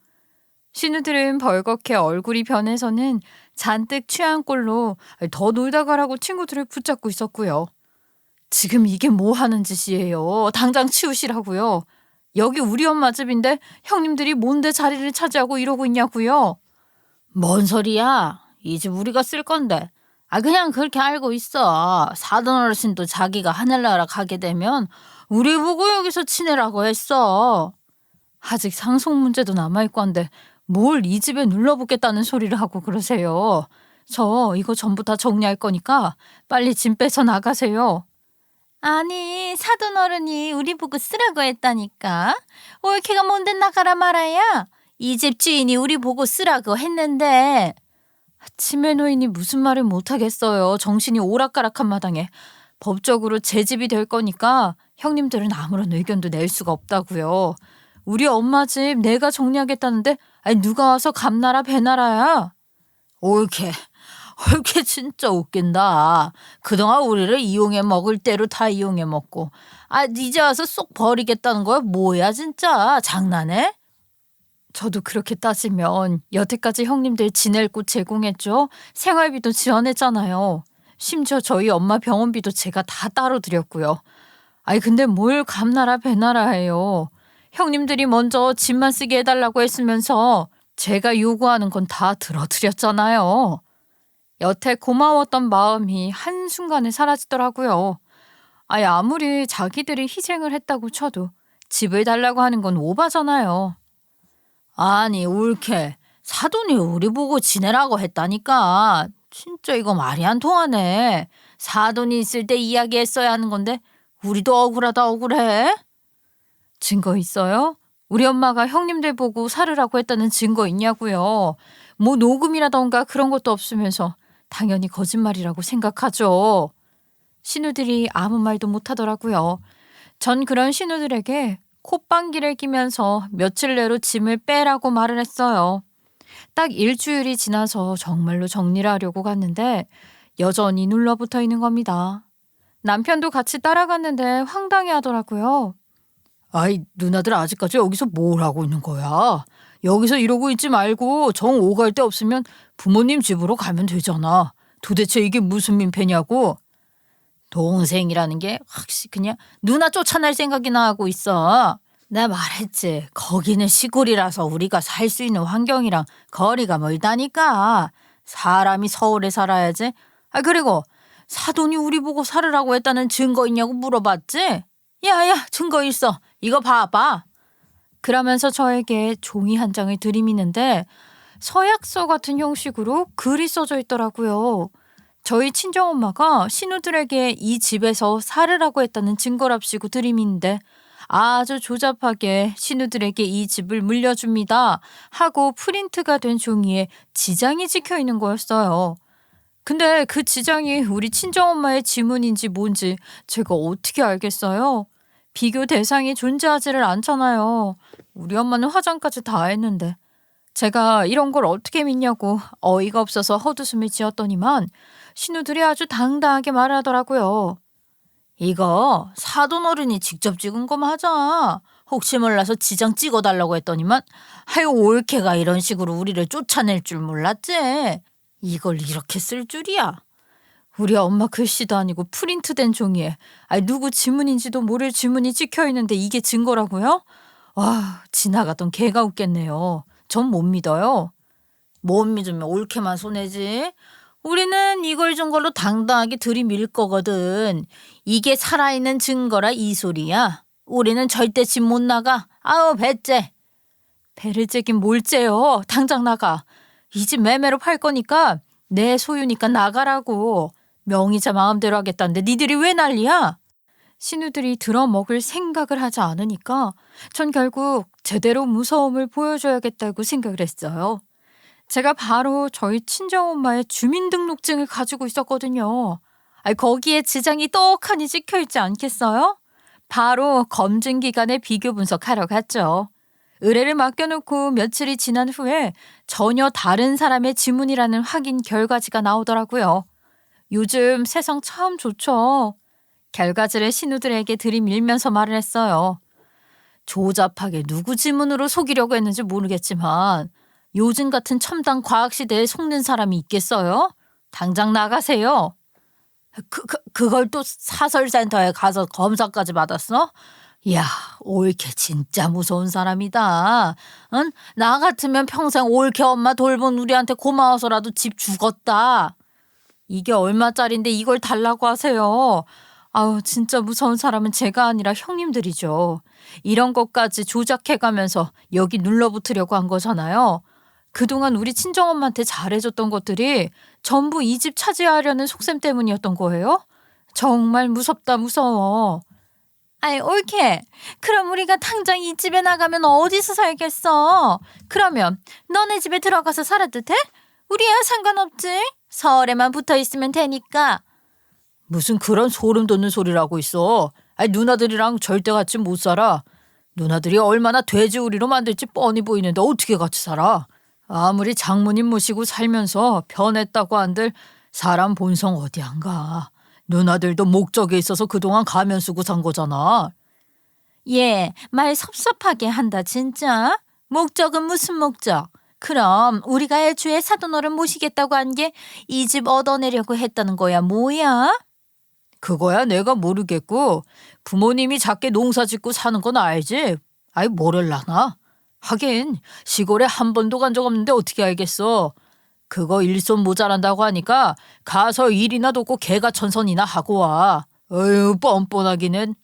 신우들은 벌겋게 얼굴이 변해서는 잔뜩 취한 꼴로 더 놀다 가라고 친구들을 붙잡고 있었고요. 지금 이게 뭐 하는 짓이에요? 당장 치우시라고요. 여기 우리 엄마 집인데 형님들이 뭔데 자리를 차지하고 이러고 있냐고요. 뭔 소리야? 이 집 우리가 쓸 건데. 그냥 그렇게 알고 있어. 사돈 어르신도 자기가 하늘나라 가게 되면 우리 보고 여기서 지내라고 했어. 아직 상속 문제도 남아있고 한데 뭘 이 집에 눌러붙겠다는 소리를 하고 그러세요. 저 이거 전부 다 정리할 거니까 빨리 짐 빼서 나가세요. 아니, 사돈 어른이 우리 보고 쓰라고 했다니까. 올케가 뭔데 나가라 말아야. 이 집 주인이 우리 보고 쓰라고 했는데. 치매 노인이 무슨 말을 못하겠어요. 정신이 오락가락한 마당에. 법적으로 제 집이 될 거니까 형님들은 아무런 의견도 낼 수가 없다고요. 우리 엄마 집 내가 정리하겠다는데 누가 와서 감나라 배나라야. 올케 진짜 웃긴다. 그동안 우리를 이용해 먹을 대로 다 이용해 먹고. 이제 와서 쏙 버리겠다는 거야? 뭐야 진짜. 장난해? 저도 그렇게 따지면 여태까지 형님들 지낼 곳 제공했죠. 생활비도 지원했잖아요. 심지어 저희 엄마 병원비도 제가 다 따로 드렸고요. 근데 뭘 감나라 배나라예요. 형님들이 먼저 집만 쓰게 해달라고 했으면서 제가 요구하는 건 다 들어드렸잖아요. 여태 고마웠던 마음이 한순간에 사라지더라고요. 아무리 자기들이 희생을 했다고 쳐도 집을 달라고 하는 건 오바잖아요. 아니 올케, 사돈이 우리 보고 지내라고 했다니까. 진짜 이거 말이 안 통하네. 사돈이 있을 때 이야기했어야 하는 건데 우리도 억울하다 억울해. 증거 있어요? 우리 엄마가 형님들 보고 살으라고 했다는 증거 있냐고요. 뭐 녹음이라던가 그런 것도 없으면서 당연히 거짓말이라고 생각하죠. 신우들이 아무 말도 못하더라고요. 전 그런 신우들에게 콧방귀를 끼면서 며칠 내로 짐을 빼라고 말을 했어요. 딱 일주일이 지나서 정말로 정리를 하려고 갔는데 여전히 눌러붙어 있는 겁니다. 남편도 같이 따라갔는데 황당해 하더라고요. 누나들 아직까지 여기서 뭘 하고 있는 거야? 여기서 이러고 있지 말고 정 오갈 데 없으면 부모님 집으로 가면 되잖아. 도대체 이게 무슨 민폐냐고. 동생이라는 게 확실히 그냥 누나 쫓아낼 생각이나 하고 있어. 내가 말했지. 거기는 시골이라서 우리가 살 수 있는 환경이랑 거리가 멀다니까. 사람이 서울에 살아야지. 그리고 사돈이 우리 보고 살으라고 했다는 증거 있냐고 물어봤지? 야야, 증거 있어. 이거 봐봐. 그러면서 저에게 종이 한 장을 들이미는데 서약서 같은 형식으로 글이 써져 있더라고요. 저희 친정엄마가 신우들에게 이 집에서 살으라고 했다는 증거랍시고 들이미는데 아주 조잡하게 신우들에게 이 집을 물려줍니다 하고 프린트가 된 종이에 지장이 찍혀 있는 거였어요. 근데 그 지장이 우리 친정엄마의 지문인지 뭔지 제가 어떻게 알겠어요? 비교 대상이 존재하지를 않잖아요. 우리 엄마는 화장까지 다 했는데. 제가 이런 걸 어떻게 믿냐고 어이가 없어서 헛웃음을 지었더니만 신우들이 아주 당당하게 말하더라고요. 이거 사돈 어른이 직접 찍은 거 맞아. 혹시 몰라서 지장 찍어달라고 했더니만 올케가 이런 식으로 우리를 쫓아낼 줄 몰랐지. 이걸 이렇게 쓸 줄이야. 우리 엄마 글씨도 아니고 프린트된 종이에 누구 지문인지도 모를 지문이 찍혀있는데 이게 증거라고요? 와, 지나가던 개가 웃겠네요. 전 못 믿어요. 못 믿으면 올케만 손해지. 우리는 이걸 증거로 당당하게 들이밀 거거든. 이게 살아있는 증거라 이 소리야. 우리는 절대 집 못 나가. 배째. 배를 째긴 뭘 째요. 당장 나가. 이 집 매매로 팔 거니까 내 소유니까 나가라고. 명의자 마음대로 하겠다는데 니들이 왜 난리야? 신우들이 들어먹을 생각을 하지 않으니까 전 결국 제대로 무서움을 보여줘야겠다고 생각을 했어요. 제가 바로 저희 친정엄마의 주민등록증을 가지고 있었거든요. 거기에 지장이 떡하니 찍혀있지 않겠어요? 바로 검증기관에 비교 분석하러 갔죠. 의뢰를 맡겨놓고 며칠이 지난 후에 전혀 다른 사람의 지문이라는 확인 결과지가 나오더라고요. 요즘 세상 참 좋죠. 결과지를 신우들에게 들이밀면서 말을 했어요. 조잡하게 누구 지문으로 속이려고 했는지 모르겠지만 요즘 같은 첨단 과학 시대에 속는 사람이 있겠어요? 당장 나가세요. 그걸 또 사설센터에 가서 검사까지 받았어? 이야, 올케 진짜 무서운 사람이다. 응? 나 같으면 평생 올케 엄마 돌본 우리한테 고마워서라도 집 죽었다. 이게 얼마짜린데 이걸 달라고 하세요. 아우, 진짜 무서운 사람은 제가 아니라 형님들이죠. 이런 것까지 조작해가면서 여기 눌러붙으려고 한 거잖아요. 그동안 우리 친정엄마한테 잘해줬던 것들이 전부 이 집 차지하려는 속셈 때문이었던 거예요? 정말 무섭다 무서워. 아이 옳게. 그럼 우리가 당장 이 집에 나가면 어디서 살겠어? 그러면 너네 집에 들어가서 살아도 돼? 우리야 상관없지. 서울에만 붙어있으면 되니까. 무슨 그런 소름 돋는 소리라고 있어. 누나들이랑 절대 같이 못 살아. 누나들이 얼마나 돼지우리로 만들지 뻔히 보이는데 어떻게 같이 살아. 아무리 장모님 모시고 살면서 변했다고 한들 사람 본성 어디 안 가. 누나들도 목적에 있어서 그동안 가면 쓰고 산 거잖아. 예, 말 섭섭하게 한다 진짜. 목적은 무슨 목적? 그럼 우리가 애초에 사돈어른 모시겠다고 한 게 이 집 얻어내려고 했다는 거야 뭐야? 그거야 내가 모르겠고 부모님이 작게 농사 짓고 사는 건 알지. 모를라나. 하긴 시골에 한 번도 간 적 없는데 어떻게 알겠어. 그거 일손 모자란다고 하니까 가서 일이나 돕고 개가천선이나 하고 와. 어휴 뻔뻔하기는.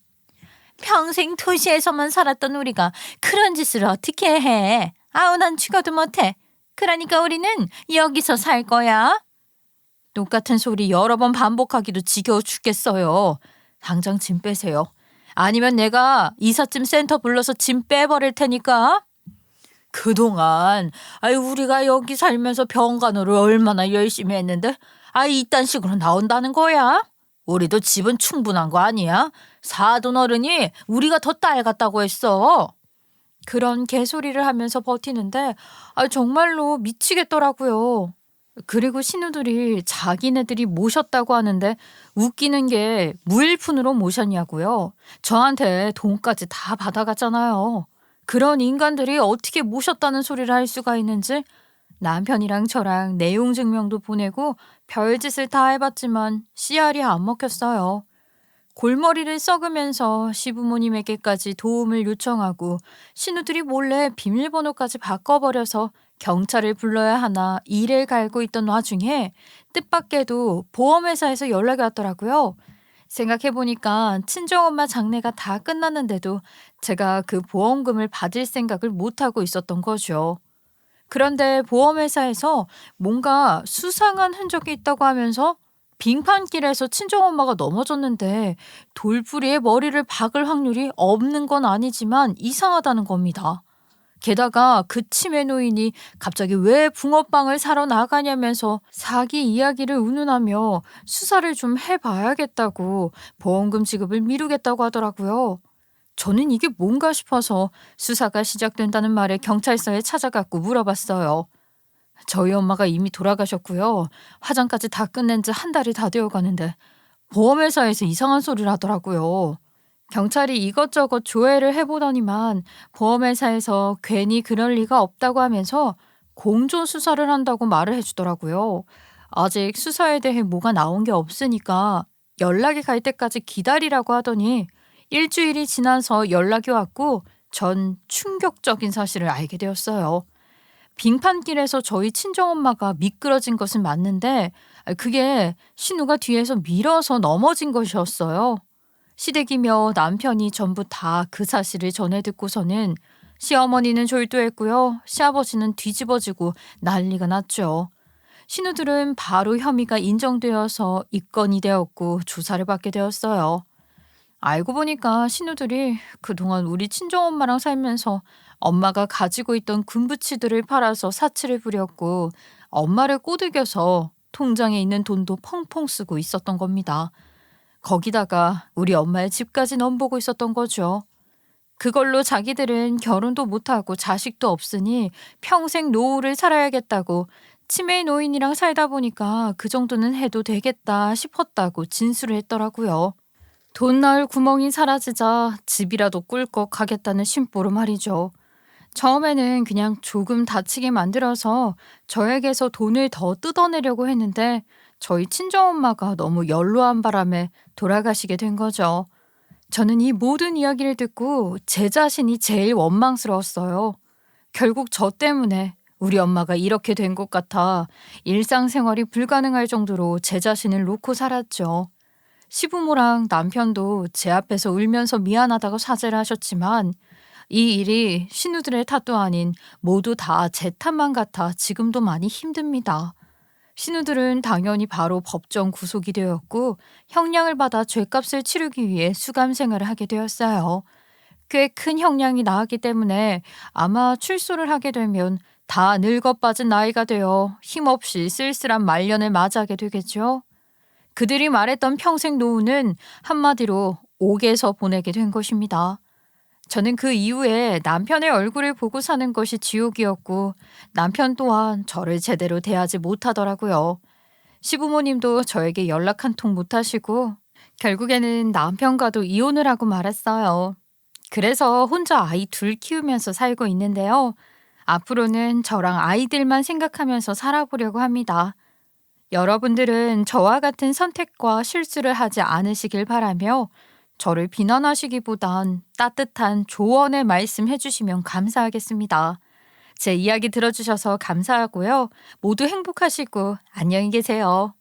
평생 도시에서만 살았던 우리가 그런 짓을 어떻게 해. 아우 난 죽어도 못해. 그러니까 우리는 여기서 살 거야. 똑같은 소리 여러 번 반복하기도 지겨워 죽겠어요. 당장 짐 빼세요. 아니면 내가 이삿짐 센터 불러서 짐 빼버릴 테니까. 그동안 우리가 여기 살면서 병간호를 얼마나 열심히 했는데 이딴 식으로 나온다는 거야? 우리도 집은 충분한 거 아니야? 사돈 어른이 우리가 더 딸 같다고 했어. 그런 개소리를 하면서 버티는데 정말로 미치겠더라고요. 그리고 신우들이 자기네들이 모셨다고 하는데 웃기는 게 무일푼으로 모셨냐고요. 저한테 돈까지 다 받아갔잖아요. 그런 인간들이 어떻게 모셨다는 소리를 할 수가 있는지 남편이랑 저랑 내용 증명도 보내고 별짓을 다 해봤지만 씨알이 안 먹혔어요. 골머리를 썩으면서 시부모님에게까지 도움을 요청하고 신우들이 몰래 비밀번호까지 바꿔버려서 경찰을 불러야 하나 이를 갈고 있던 와중에 뜻밖에도 보험회사에서 연락이 왔더라고요. 생각해보니까 친정엄마 장례가 다 끝났는데도 제가 그 보험금을 받을 생각을 못하고 있었던 거죠. 그런데 보험회사에서 뭔가 수상한 흔적이 있다고 하면서 빙판길에서 친정엄마가 넘어졌는데 돌부리에 머리를 박을 확률이 없는 건 아니지만 이상하다는 겁니다. 게다가 그 치매 노인이 갑자기 왜 붕어빵을 사러 나가냐면서 사기 이야기를 운운하며 수사를 좀 해봐야겠다고 보험금 지급을 미루겠다고 하더라고요. 저는 이게 뭔가 싶어서 수사가 시작된다는 말에 경찰서에 찾아갔고 물어봤어요. 저희 엄마가 이미 돌아가셨고요. 화장까지 다 끝낸 지 한 달이 다 되어가는데 보험회사에서 이상한 소리를 하더라고요. 경찰이 이것저것 조회를 해보더니만 보험회사에서 괜히 그럴 리가 없다고 하면서 공조수사를 한다고 말을 해주더라고요. 아직 수사에 대해 뭐가 나온 게 없으니까 연락이 갈 때까지 기다리라고 하더니 일주일이 지나서 연락이 왔고 전 충격적인 사실을 알게 되었어요. 빙판길에서 저희 친정엄마가 미끄러진 것은 맞는데 그게 신우가 뒤에서 밀어서 넘어진 것이었어요. 시댁이며 남편이 전부 다 그 사실을 전해 듣고서는 시어머니는 졸도했고요. 시아버지는 뒤집어지고 난리가 났죠. 신우들은 바로 혐의가 인정되어서 입건이 되었고 조사를 받게 되었어요. 알고 보니까 신우들이 그동안 우리 친정엄마랑 살면서 엄마가 가지고 있던 금부치들을 팔아서 사치를 부렸고 엄마를 꼬드겨서 통장에 있는 돈도 펑펑 쓰고 있었던 겁니다. 거기다가 우리 엄마의 집까지 넘보고 있었던 거죠. 그걸로 자기들은 결혼도 못하고 자식도 없으니 평생 노후를 살아야겠다고 치매 노인이랑 살다 보니까 그 정도는 해도 되겠다 싶었다고 진술을 했더라고요. 돈 나올 구멍이 사라지자 집이라도 꿀꺽 가겠다는 심보로 말이죠. 처음에는 그냥 조금 다치게 만들어서 저에게서 돈을 더 뜯어내려고 했는데 저희 친정엄마가 너무 연로한 바람에 돌아가시게 된 거죠. 저는 이 모든 이야기를 듣고 제 자신이 제일 원망스러웠어요. 결국 저 때문에 우리 엄마가 이렇게 된 것 같아 일상생활이 불가능할 정도로 제 자신을 놓고 살았죠. 시부모랑 남편도 제 앞에서 울면서 미안하다고 사죄를 하셨지만 이 일이 신우들의 탓도 아닌 모두 다 제 탓만 같아 지금도 많이 힘듭니다. 신우들은 당연히 바로 법정 구속이 되었고 형량을 받아 죄값을 치르기 위해 수감 생활을 하게 되었어요. 꽤 큰 형량이 나왔기 때문에 아마 출소를 하게 되면 다 늙어 빠진 나이가 되어 힘없이 쓸쓸한 말년을 맞이하게 되겠죠. 그들이 말했던 평생 노후는 한마디로 옥에서 보내게 된 것입니다. 저는 그 이후에 남편의 얼굴을 보고 사는 것이 지옥이었고 남편 또한 저를 제대로 대하지 못하더라고요. 시부모님도 저에게 연락 한 통 못하시고 결국에는 남편과도 이혼을 하고 말았어요. 그래서 혼자 아이 둘 키우면서 살고 있는데요. 앞으로는 저랑 아이들만 생각하면서 살아보려고 합니다. 여러분들은 저와 같은 선택과 실수를 하지 않으시길 바라며 저를 비난하시기보단 따뜻한 조언의 말씀 해주시면 감사하겠습니다. 제 이야기 들어주셔서 감사하고요. 모두 행복하시고 안녕히 계세요.